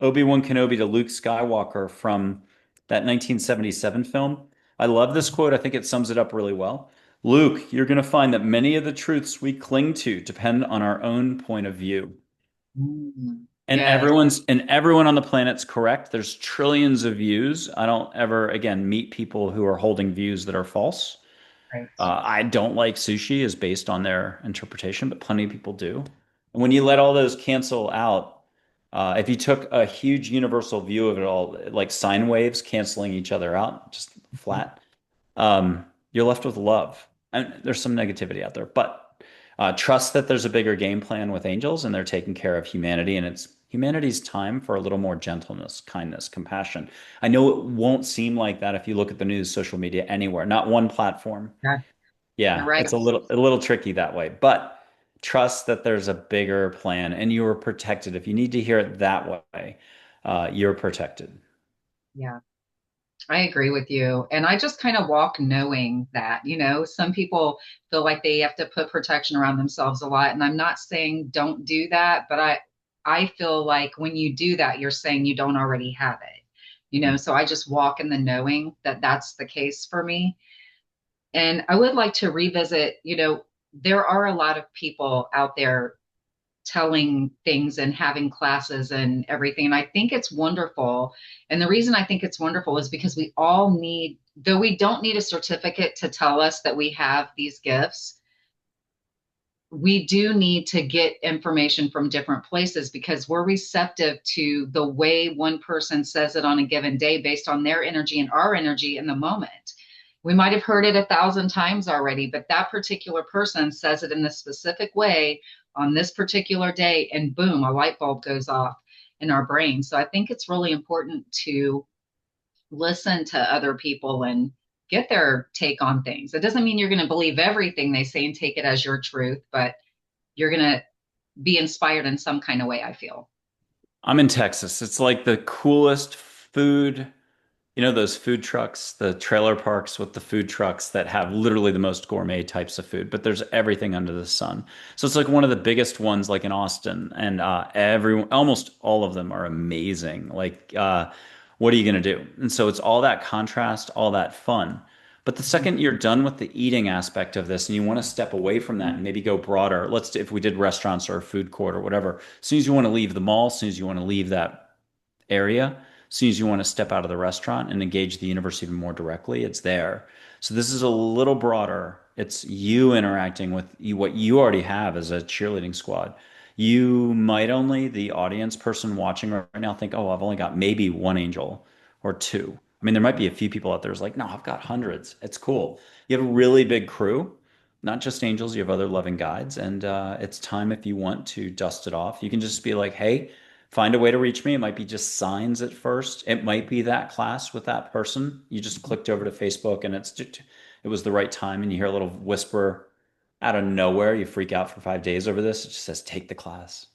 Obi-Wan Kenobi to Luke Skywalker from that 1977 film. I love this quote. I think it sums it up really well. Luke, you're going to find that many of the truths we cling to depend on our own point of view. And Yes. everyone on the planet's correct. There's trillions of views. I don't ever again meet people who are holding views that are false. Right. I don't like sushi is based on their interpretation, but plenty of people do. And when you let all those cancel out, if you took a huge universal view of it all, like sine waves canceling each other out, just flat, you're left with love. And there's some negativity out there, but trust that there's a bigger game plan with angels and they're taking care of humanity. And it's humanity's time for a little more gentleness, kindness, compassion. I know it won't seem like that if you look at the news, social media, anywhere, not one platform. Yeah, you're Yeah, right. it's a little tricky that way, but trust that there's a bigger plan and you are protected. If you need to hear it that way, you're protected. Yeah. I agree with you. And I just kind of walk knowing that, some people feel like they have to put protection around themselves a lot. And I'm not saying don't do that, but I feel like when you do that, you're saying you don't already have it, so I just walk in the knowing that that's the case for me. And I would like to revisit, there are a lot of people out there telling things and having classes and everything. And I think it's wonderful. And the reason I think it's wonderful is because though we don't need a certificate to tell us that we have these gifts, we do need to get information from different places because we're receptive to the way one person says it on a given day based on their energy and our energy in the moment. We might have heard it 1,000 times already, but that particular person says it in this specific way on this particular day, and boom, a light bulb goes off in our brain. So I think it's really important to listen to other people and get their take on things. It doesn't mean you're going to believe everything they say and take it as your truth, but you're going to be inspired in some kind of way, I feel. I'm in Texas. It's like the coolest food. You know those food trucks, the trailer parks with the food trucks that have literally the most gourmet types of food, but there's everything under the sun. So it's like one of the biggest ones, like in Austin, and everyone, almost all of them are amazing. Like, what are you gonna do? And so it's all that contrast, all that fun. But the second you're done with the eating aspect of this and you want to step away from that and maybe go broader, if we did restaurants or a food court or whatever, as soon as you want to leave the mall, as soon as you want to leave that area, as soon as you want to step out of the restaurant and engage the universe even more directly, it's there. So this is a little broader. It's you interacting with what you already have as a cheerleading squad. You might only, the audience person watching right now, think, oh, I've only got maybe one angel or two. I mean, there might be a few people out there who's like, no, I've got hundreds. It's cool. You have a really big crew, not just angels, you have other loving guides. And it's time if you want to dust it off. You can just be like, hey, find a way to reach me. It might be just signs at first. It might be that class with that person. You just clicked over to Facebook and it was the right time and you hear a little whisper out of nowhere. You freak out for 5 days over this. It just says, take the class.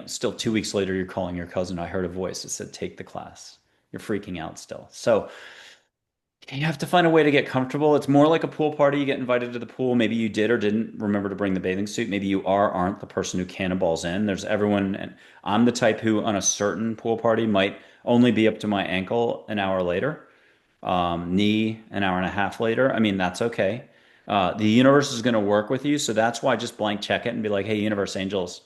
Still 2 weeks later, you're calling your cousin. I heard a voice that said, take the class. You're freaking out still. So you have to find a way to get comfortable. It's more like a pool party. You get invited to the pool. Maybe you did or didn't remember to bring the bathing suit. Maybe you aren't the person who cannonballs in. There's everyone, and I'm the type who, on a certain pool party, might only be up to my ankle an hour later, knee an hour and a half later. I mean, that's okay. The universe is going to work with you. So that's why just blank check it and be like, hey, universe angels,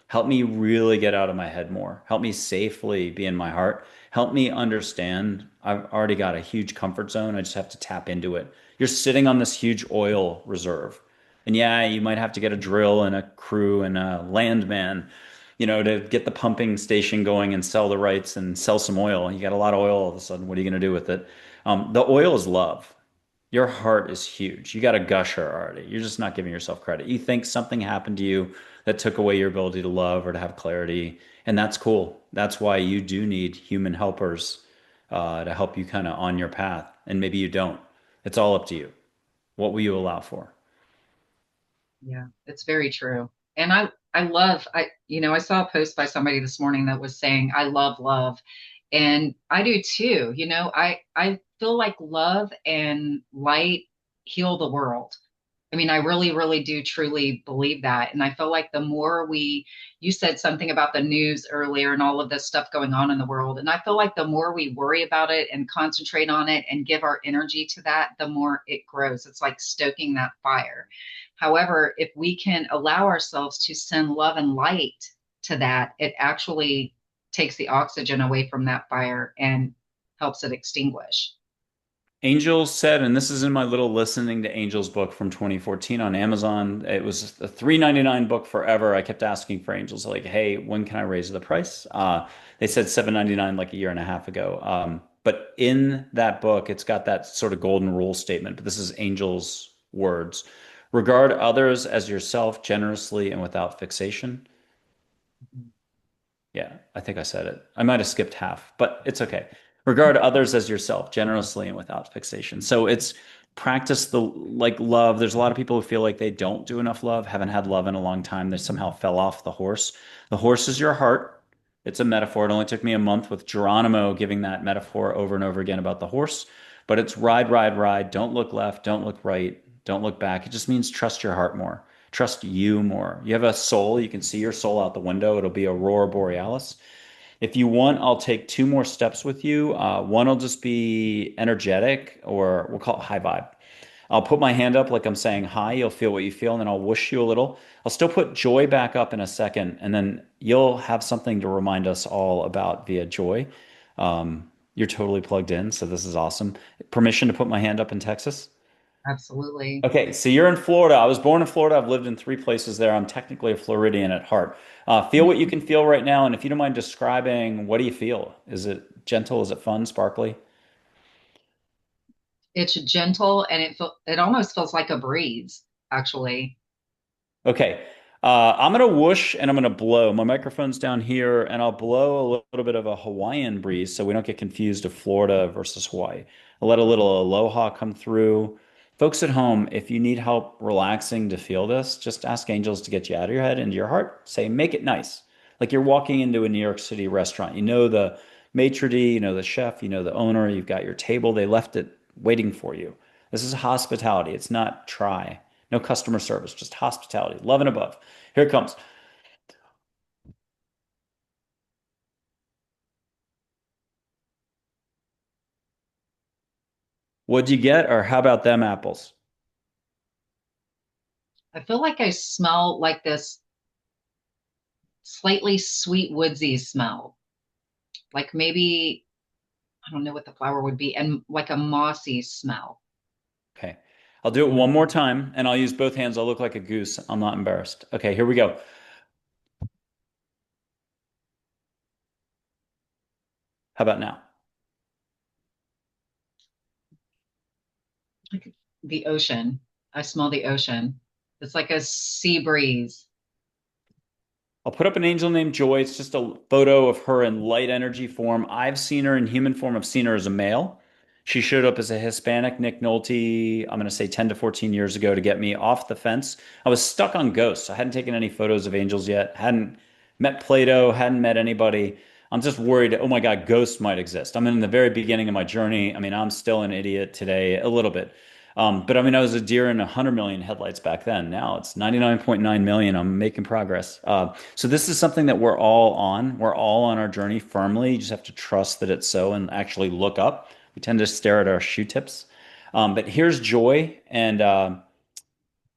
help me really get out of my head more. Help me safely be in my heart. Help me understand. I've already got a huge comfort zone. I just have to tap into it. You're sitting on this huge oil reserve. And yeah, you might have to get a drill and a crew and a landman, to get the pumping station going and sell the rights and sell some oil. You got a lot of oil all of a sudden. What are you going to do with it? The oil is love. Your heart is huge. You got a gusher already. You're just not giving yourself credit. You think something happened to you that took away your ability to love or to have clarity, and that's cool. That's why you do need human helpers to help you kind of on your path, and maybe you don't. It's all up to you. What will you allow for? Yeah, it's very true. And I love I saw a post by somebody this morning that was saying I love love. And I do too. I feel like love and light heal the world. I mean, I really, really do truly believe that. And I feel like the more you said something about the news earlier and all of this stuff going on in the world. And I feel like the more we worry about it and concentrate on it and give our energy to that, the more it grows. It's like stoking that fire. However, if we can allow ourselves to send love and light to that, it actually takes the oxygen away from that fire and helps it extinguish. Angels said, and this is in my little Listening to Angels book from 2014 on Amazon. It was a $3.99 book forever. I kept asking for angels, like, hey, when can I raise the price? They said $7.99 like a year and a half ago. But in that book, it's got that sort of golden rule statement, but this is angels' words. Regard others as yourself generously and without fixation. Yeah, I think I said it. I might have skipped half, but it's okay. Regard others as yourself, generously and without fixation. So it's practice the like love. There's a lot of people who feel like they don't do enough love, haven't had love in a long time. They somehow fell off the horse. The horse is your heart. It's a metaphor. It only took me a month with Geronimo giving that metaphor over and over again about the horse. But it's ride, ride, ride. Don't look left. Don't look right. Don't look back. It just means trust your heart more. Trust you more. You have a soul. You can see your soul out the window. It'll be aurora borealis. If you want, I'll take two more steps with you. One will just be energetic, or we'll call it high vibe. I'll put my hand up like I'm saying hi. You'll feel what you feel, and then I'll whoosh you a little. I'll still put joy back up in a second, and then you'll have something to remind us all about via joy. You're totally plugged in, so this is awesome. Permission to put my hand up in Texas? Absolutely. Okay, so you're in Florida. I was born in Florida. I've lived in three places there. I'm technically a Floridian at heart. Feel what you can feel right now, and if you don't mind describing, what do you feel? Is it gentle? Is it fun? Sparkly? It's gentle and it almost feels like a breeze, actually. Okay. I'm gonna whoosh and I'm gonna blow. My microphone's down here, and I'll blow a little bit of a Hawaiian breeze so we don't get confused of Florida versus Hawaii. I'll let a little aloha come through. Folks at home, if you need help relaxing to feel this, just ask angels to get you out of your head into your heart. Say, make it nice. Like you're walking into a New York City restaurant. You know the maitre d', you know the chef, you know the owner, you've got your table. They left it waiting for you. This is hospitality. It's not try. No customer service, just hospitality, love and above. Here it comes. What'd you get? Or how about them apples? I feel like I smell like this slightly sweet woodsy smell. Like maybe, I don't know what the flower would be, and like a mossy smell. Okay. I'll do it one more time and I'll use both hands. I'll look like a goose. I'm not embarrassed. Okay, here we go. How about now? Like the ocean. I smell the ocean. It's like a sea breeze. I'll put up an angel named Joy. It's just a photo of her in light energy form. I've seen her in human form. I've seen her as a male. She showed up as a Hispanic Nick Nolte, I'm going to say 10 to 14 years ago to get me off the fence. I was stuck on ghosts. I hadn't taken any photos of angels yet, hadn't met Plato, hadn't met anybody. I'm just worried, oh my God, ghosts might exist. I'm in the very beginning of my journey. I mean, I'm still an idiot today, a little bit. But I mean, I was a deer in 100 million headlights back then. Now it's 99.9 million. I'm making progress. So this is something that we're all on. We're all on our journey firmly. You just have to trust that it's so and actually look up. We tend to stare at our shoe tips. But here's Joy and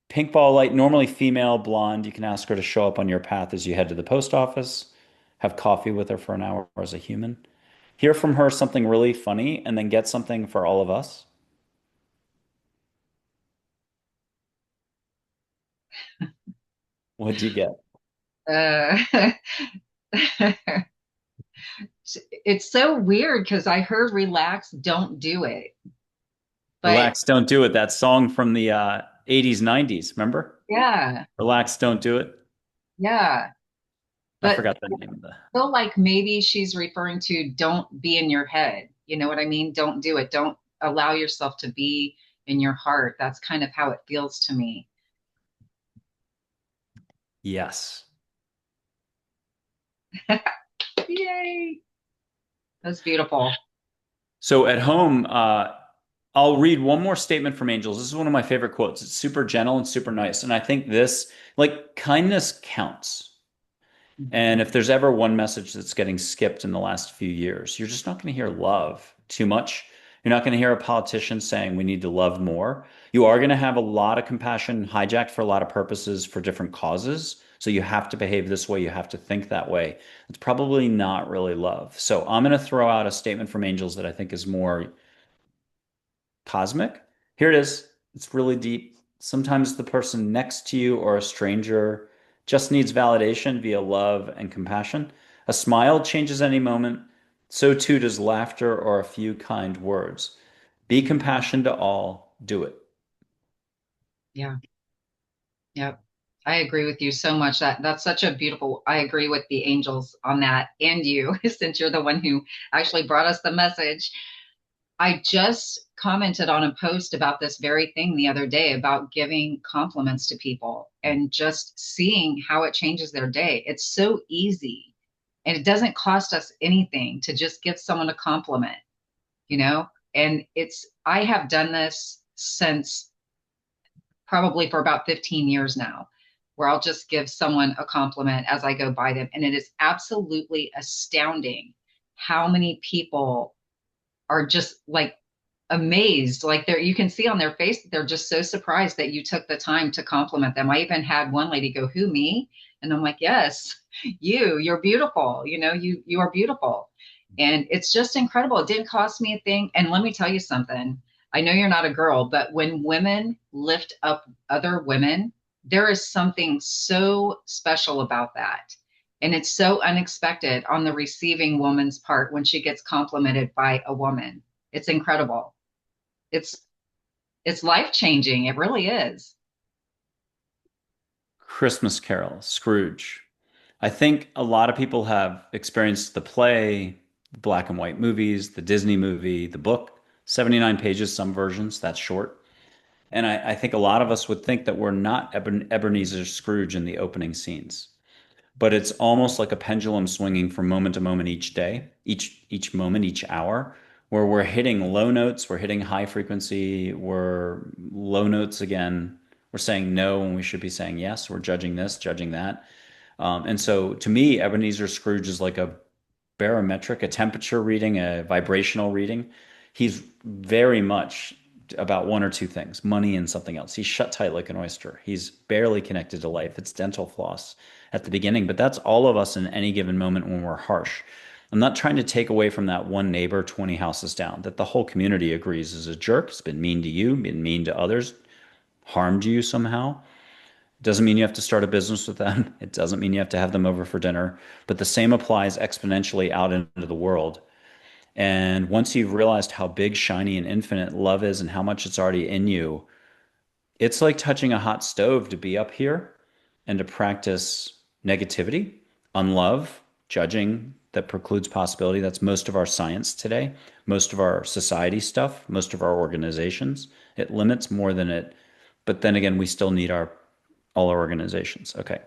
pink ball light, normally female, blonde. You can ask her to show up on your path as you head to the post office, have coffee with her for an hour as a human, hear from her something really funny, and then get something for all of us. What'd you get? Uh, it's so weird because I heard relax, don't do it. But Relax, don't do it. That song from the 80s, 90s. Remember? yeah, Relax, don't do it. yeah. I But forgot the name of the. I feel like maybe she's referring to don't be in your head. You know what I mean? Don't do it. Don't allow yourself to be in your heart. That's kind of how it feels to me. Yes. Yay. That's beautiful. So at home, I'll read one more statement from angels. This is one of my favorite quotes. It's super gentle and super nice. And I think this, like, kindness counts. And Mhm. if there's ever one message that's getting skipped in the last few years, you're just not going to hear love too much. You're not going to hear a politician saying we need to love more. You are going to have a lot of compassion hijacked for a lot of purposes for different causes. So you have to behave this way. You have to think that way. It's probably not really love. So I'm going to throw out a statement from angels that I think is more cosmic. Here it is. It's really deep. Sometimes the person next to you or a stranger just needs validation via love and compassion. A smile changes any moment. So too does laughter or a few kind words. Be compassion to all. Do it. Yeah. Yep. I agree with you so much. That's such a beautiful. I agree with the angels on that and you, since you're the one who actually brought us the message. I just commented on a post about this very thing the other day about giving compliments to people and just seeing how it changes their day. It's so easy and it doesn't cost us anything to just give someone a compliment, you know? And I have done this since probably for about 15 years now, where I'll just give someone a compliment as I go by them. And it is absolutely astounding how many people are just like amazed. Like you can see on their face that they're just so surprised that you took the time to compliment them. I even had one lady go, "Who, me?" And I'm like, "Yes, you're beautiful. You know, you are beautiful." And it's just incredible. It didn't cost me a thing. And let me tell you something. I know you're not a girl, but when women lift up other women, there is something so special about that. And it's so unexpected on the receiving woman's part when she gets complimented by a woman. It's incredible. It's it's life changing. It really is. Christmas Carol, Scrooge. I think a lot of people have experienced the play, black and white movies, the Disney movie, the book, 79 pages, some versions, that's short. And I think a lot of us would think that we're not Ebenezer Scrooge in the opening scenes, but it's almost like a pendulum swinging from moment to moment each day, each moment, each hour, where we're hitting low notes, we're hitting high frequency, we're low notes again. We're saying no when we should be saying yes. We're judging this, judging that. And so to me, Ebenezer Scrooge is like a barometric, a temperature reading, a vibrational reading. He's very much about one or two things, money and something else. He's shut tight like an oyster. He's barely connected to life. It's dental floss at the beginning, but that's all of us in any given moment when we're harsh. I'm not trying to take away from that one neighbor 20 houses down that the whole community agrees is a jerk. It's been mean to you, been mean to others, harmed you somehow. Doesn't mean you have to start a business with them. It doesn't mean you have to have them over for dinner. But the same applies exponentially out into the world. And once you've realized how big, shiny, and infinite love is and how much it's already in you, it's like touching a hot stove to be up here and to practice negativity, unlove, judging that precludes possibility. That's most of our science today, most of our society stuff, most of our organizations. It limits more than it, but then again, we still need our all our organizations. Okay.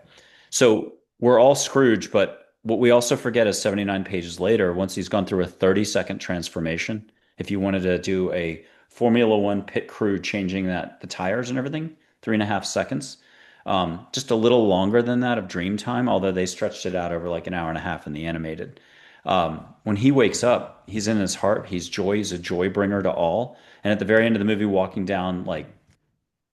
So we're all Scrooge, but what we also forget is 79 pages later, once he's gone through a 30-second transformation, if you wanted to do a Formula One pit crew changing the tires and everything, 3.5 seconds. Just a little longer than that of dream time, although they stretched it out over like an hour and a half in the animated. When he wakes up, he's in his heart. He's joy. He's a joy bringer to all. And at the very end of the movie, walking down like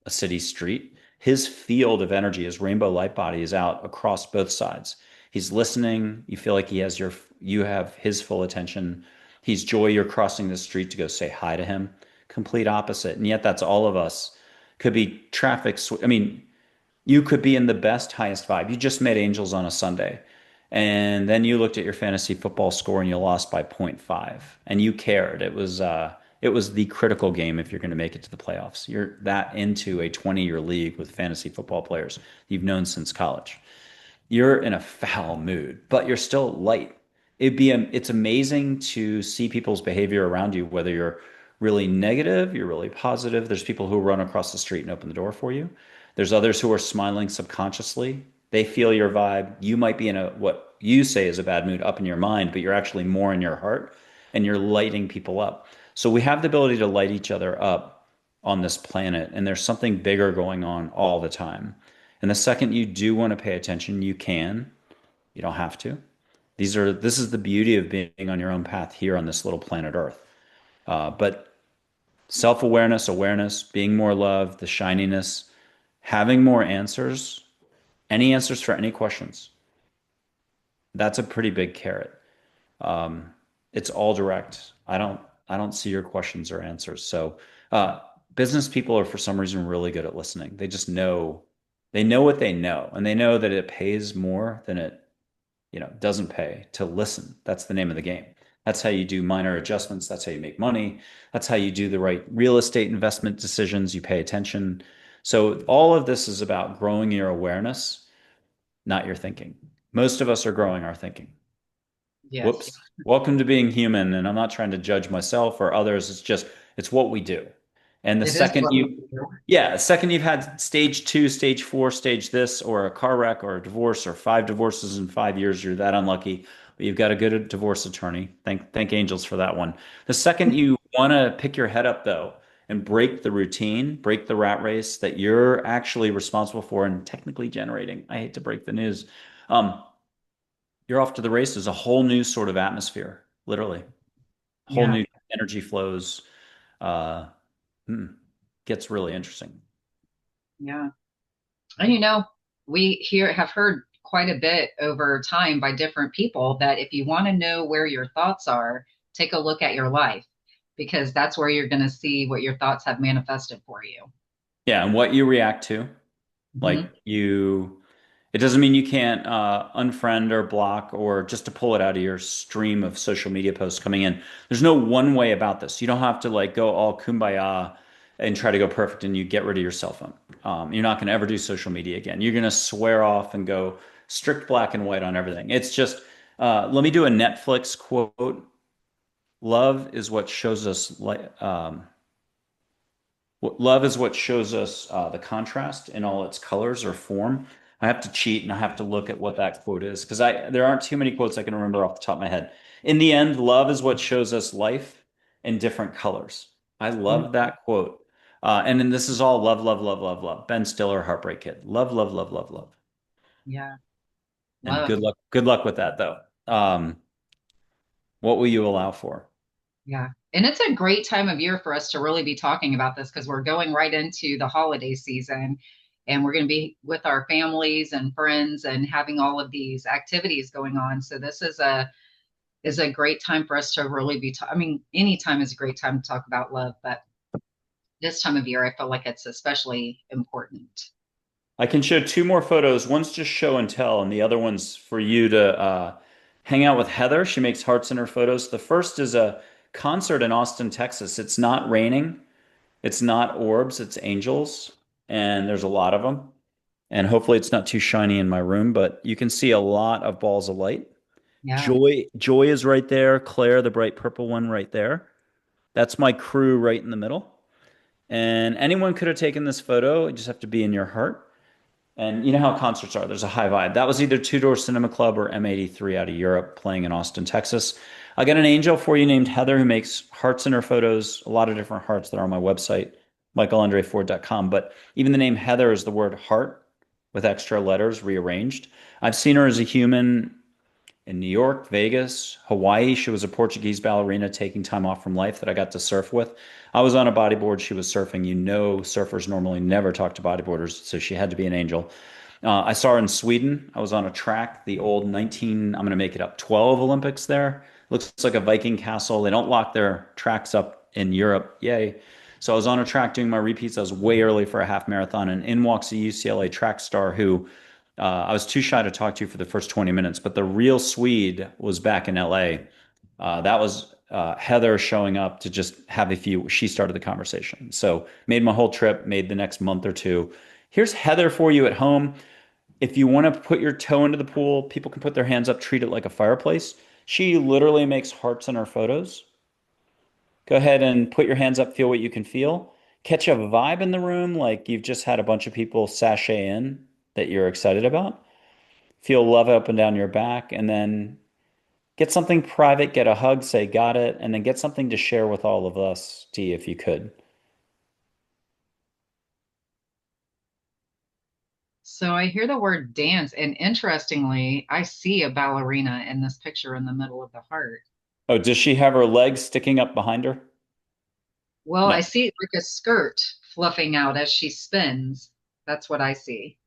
a city street, his field of energy, his rainbow light body is out across both sides. He's listening. You feel like you have his full attention. He's joy. You're crossing the street to go say hi to him. Complete opposite. And yet that's all of us. Could be traffic. I mean, you could be in the best, highest vibe. You just met angels on a Sunday. And then you looked at your fantasy football score and you lost by point 0.5 and you cared. It was the critical game if you're going to make it to the playoffs. You're that into a 20-year league with fantasy football players you've known since college. You're in a foul mood, but you're still light. It's amazing to see people's behavior around you, whether you're really negative, you're really positive. There's people who run across the street and open the door for you. There's others who are smiling subconsciously. They feel your vibe. You might be in a what you say is a bad mood up in your mind, but you're actually more in your heart and you're lighting people up. So we have the ability to light each other up on this planet, and there's something bigger going on all the time. And the second you do want to pay attention, you can. You don't have to. This is the beauty of being on your own path here on this little planet Earth. But self-awareness, awareness, being more love, the shininess, having more answers, any answers for any questions. That's a pretty big carrot. Um, it's all direct. I don't see your questions or answers. So uh, business people are for some reason really good at listening. They know what they know, and they know that it pays more than it doesn't pay to listen. That's the name of the game. That's how you do minor adjustments. That's how you make money. That's how you do the right real estate investment decisions. You pay attention. So all of this is about growing your awareness, not your thinking. Most of us are growing our thinking. Yes, Whoops. Welcome to being human. And I'm not trying to judge myself or others. It's what we do. And it is what we do. the second you've had stage two, stage four, stage this, or a car wreck or a divorce or 5 divorces in 5 years, you're that unlucky. But you've got a good divorce attorney. Thank angels for that one. The second you want to pick your head up though and break the routine, break the rat race that you're actually responsible for and technically generating. I hate to break the news. Um, you're off to the races, a whole new sort of atmosphere, literally. Whole Yeah, new energy flows. Uh, hmm, Gets really interesting. yeah. And we here have heard quite a bit over time by different people that if you want to know where your thoughts are, take a look at your life because that's where you're going to see what your thoughts have manifested for you. Yeah, and what you react to. Hmm. Like it doesn't mean you can't unfriend or block or just to pull it out of your stream of social media posts coming in. There's no one way about this. You don't have to like go all kumbaya and try to go perfect and you get rid of your cell phone. You're not going to ever do social media again. You're going to swear off and go strict black and white on everything. It's just, let me do a Netflix quote. Love is what shows us like, love is what shows us the contrast in all its colors or form. I have to cheat and I have to look at what that quote is because I there aren't too many quotes I can remember off the top of my head. In the end, love is what shows us life in different colors. I love that quote. And then this is all love, love, love, love, love. Ben Stiller, Heartbreak Kid. Love, love, love, love, love. Yeah, And love. good luck with that though. What will you allow for? Yeah. And it's a great time of year for us to really be talking about this because we're going right into the holiday season and we're going to be with our families and friends and having all of these activities going on. So this is a great time for us to really be I mean, any time is a great time to talk about love, but this time of year I feel like it's especially important. I can show two more photos. One's just show and tell, and the other one's for you to hang out with Heather. She makes hearts in her photos. The first is a concert in Austin, Texas. It's not raining, it's not orbs, it's angels, and there's a lot of them. And hopefully, it's not too shiny in my room, but you can see a lot of balls of light. Yeah. Joy is right there. Claire, the bright purple one, right there. That's my crew right in the middle. And anyone could have taken this photo. You just have to be in your heart. And you know how concerts are. There's a high vibe. That was either Two Door Cinema Club or M83 out of Europe playing in Austin, Texas. I got an angel for you named Heather who makes hearts in her photos, a lot of different hearts that are on my website, michaelandreford.com. But even the name Heather is the word heart with extra letters rearranged. I've seen her as a human in New York, Vegas, Hawaii. She was a Portuguese ballerina taking time off from life that I got to surf with. I was on a bodyboard. She was surfing. You know, surfers normally never talk to bodyboarders, so she had to be an angel. I saw her in Sweden. I was on a track, the old 19, I'm going to make it up, 12 Olympics there. Looks like a Viking castle. They don't lock their tracks up in Europe. Yay. So I was on a track doing my repeats. I was way early for a half marathon, and in walks a UCLA track star who I was too shy to talk to for the first 20 minutes, but the real Swede was back in LA. That was Heather showing up to just have a few. She started the conversation. So made my whole trip, made the next month or two. Here's Heather for you at home. If you want to put your toe into the pool, people can put their hands up, treat it like a fireplace. She literally makes hearts in her photos. Go ahead and put your hands up, feel what you can feel. Catch a vibe in the room, like you've just had a bunch of people sashay in that you're excited about. Feel love up and down your back, and then get something private, get a hug, say got it, and then get something to share with all of us, T, if you could. So I hear the word dance, and interestingly, I see a ballerina in this picture in the middle of the heart. Oh, does she have her legs sticking up behind her? Well, No. I see like a skirt fluffing out as she spins. That's what I see.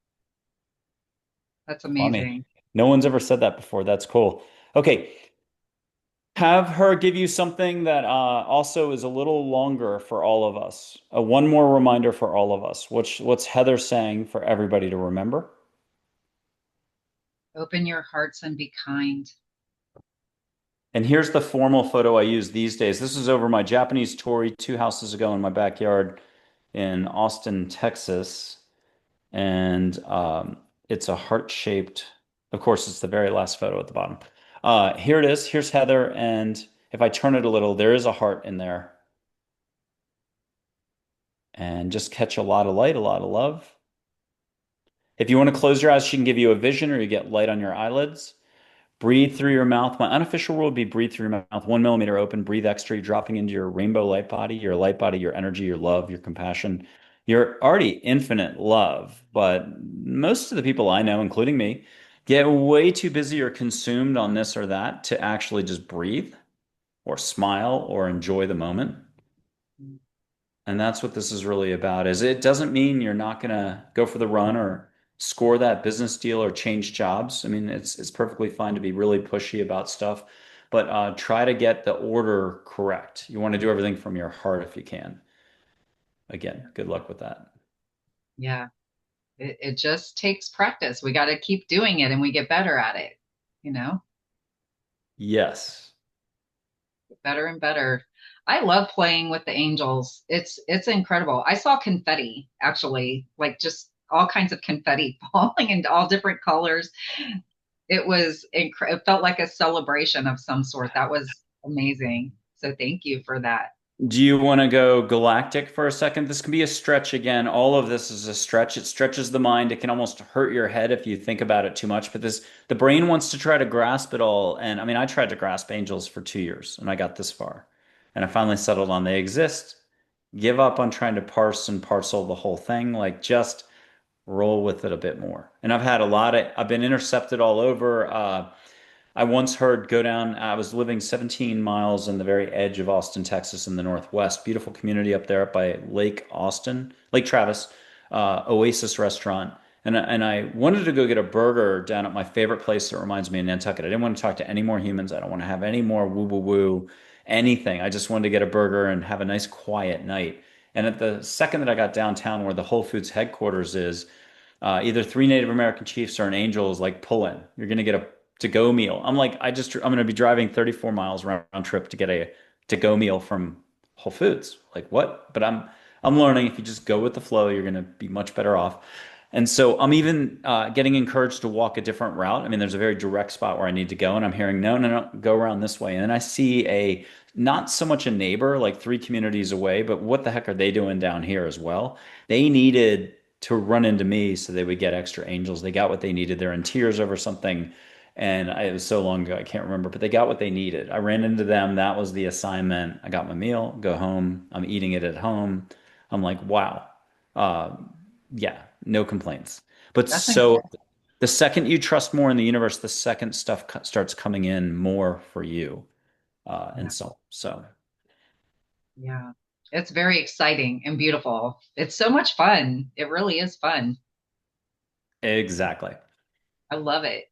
That's Funny. amazing. No one's ever said that before. That's cool. Okay. Have her give you something that also is a little longer for all of us. One more reminder for all of us. What's Heather saying for everybody to remember? Open your hearts and be kind. And here's the formal photo I use these days. This is over my Japanese torii 2 houses ago in my backyard in Austin, Texas. And it's a heart-shaped, of course, it's the very last photo at the bottom. Here it is. Here's Heather. And if I turn it a little, there is a heart in there. And just catch a lot of light, a lot of love. If you want to close your eyes, she can give you a vision or you get light on your eyelids. Breathe through your mouth. My unofficial rule would be breathe through your mouth, 1 millimeter open, breathe extra. You're dropping into your rainbow light body, your energy, your love, your compassion. You're already infinite love, but most of the people I know, including me, get way too busy or consumed on this or that to actually just breathe or smile or enjoy the moment. And that's what this is really about, is it doesn't mean you're not going to go for the run or score that business deal or change jobs. I mean, it's perfectly fine to be really pushy about stuff, but try to get the order correct. You want to do everything from your heart if you can. Again, good luck with that. Yeah. It just takes practice. We got to keep doing it and we get better at it, you know, Yes. better and better. I love playing with the angels. It's incredible. I saw confetti actually, like just all kinds of confetti falling in all different colors. It felt like a celebration of some sort. That was amazing. So thank you for that. Do you want to go galactic for a second? This can be a stretch again. All of this is a stretch. It stretches the mind. It can almost hurt your head if you think about it too much. But the brain wants to try to grasp it all. And I mean, I tried to grasp angels for 2 years and I got this far. And I finally settled on they exist. Give up on trying to parse and parcel the whole thing. Like just roll with it a bit more. And I've been intercepted all over. I once heard go down, I was living 17 miles on the very edge of Austin, Texas in the Northwest. Beautiful community up there up by Lake Austin, Lake Travis, Oasis restaurant. And I wanted to go get a burger down at my favorite place that reminds me of Nantucket. I didn't want to talk to any more humans. I don't want to have any more woo woo woo, anything. I just wanted to get a burger and have a nice quiet night. And at the second that I got downtown where the Whole Foods headquarters is, either three Native American chiefs or an angel is like pulling. You're going to get a to-go meal. I'm going to be driving 34 miles round trip to get a to-go meal from Whole Foods. Like what? But I'm learning if you just go with the flow, you're going to be much better off. And so I'm even getting encouraged to walk a different route. I mean, there's a very direct spot where I need to go, and I'm hearing, no, no, no, go around this way. And then I see not so much a neighbor, like 3 communities away, but what the heck are they doing down here as well? They needed to run into me so they would get extra angels. They got what they needed. They're in tears over something. It was so long ago, I can't remember, but they got what they needed. I ran into them. That was the assignment. I got my meal, go home. I'm eating it at home. I'm like, wow. Uh, yeah, no complaints. But That's so incredible. the second you trust more in the universe, the second stuff starts coming in more for you. Yeah. So Yeah. It's very exciting and beautiful. It's so much fun. It really is fun. exactly. I love it.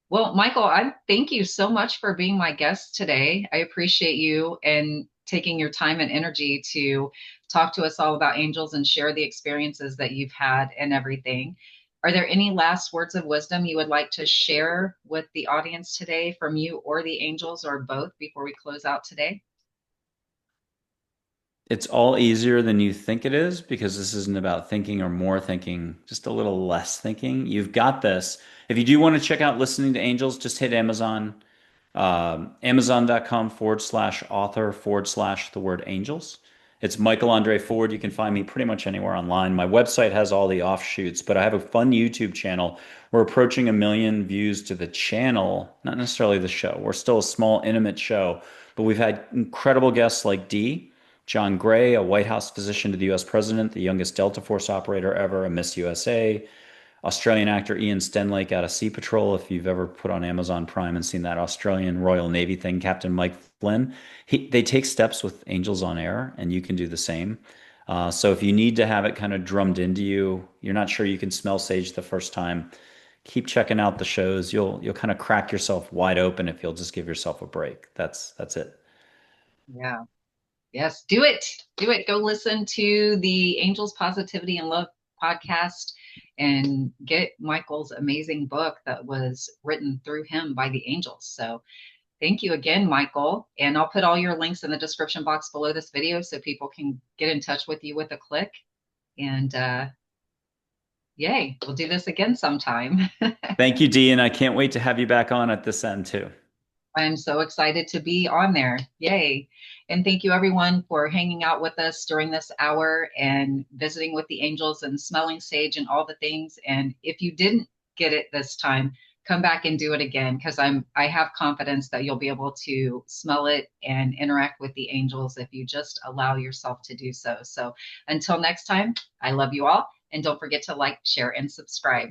Well, Michael, I thank you so much for being my guest today. I appreciate you and taking your time and energy to talk to us all about angels and share the experiences that you've had and everything. Are there any last words of wisdom you would like to share with the audience today from you or the angels or both before we close out today? It's all easier than you think it is because this isn't about thinking or more thinking, just a little less thinking. You've got this. If you do want to check out Listening to Angels, just hit Amazon, amazon.com/author/ the word angels. It's Michael Andre Ford. You can find me pretty much anywhere online. My website has all the offshoots, but I have a fun YouTube channel. We're approaching 1 million views to the channel, not necessarily the show. We're still a small, intimate show, but we've had incredible guests like Dee. John Gray, a White House physician to the US president, the youngest Delta Force operator ever, a Miss USA, Australian actor Ian Stenlake out of Sea Patrol. If you've ever put on Amazon Prime and seen that Australian Royal Navy thing, Captain Mike Flynn, they take steps with Angels on Air, and you can do the same. So if you need to have it kind of drummed into you, you're not sure you can smell sage the first time, keep checking out the shows. You'll kind of crack yourself wide open if you'll just give yourself a break. That's it. Yeah. Yes, do it. Do it. Go listen to the Angels Positivity and Love podcast and get Michael's amazing book that was written through him by the angels. So thank you again, Michael. And I'll put all your links in the description box below this video so people can get in touch with you with a click. And yay, we'll do this again sometime. Thank you, Dee, and I can't wait to have you back on at this end too. I'm so excited to be on there. Yay. And thank you everyone for hanging out with us during this hour and visiting with the angels and smelling sage and all the things. And if you didn't get it this time, come back and do it again because I have confidence that you'll be able to smell it and interact with the angels if you just allow yourself to do so. So until next time, I love you all and don't forget to like, share, and subscribe.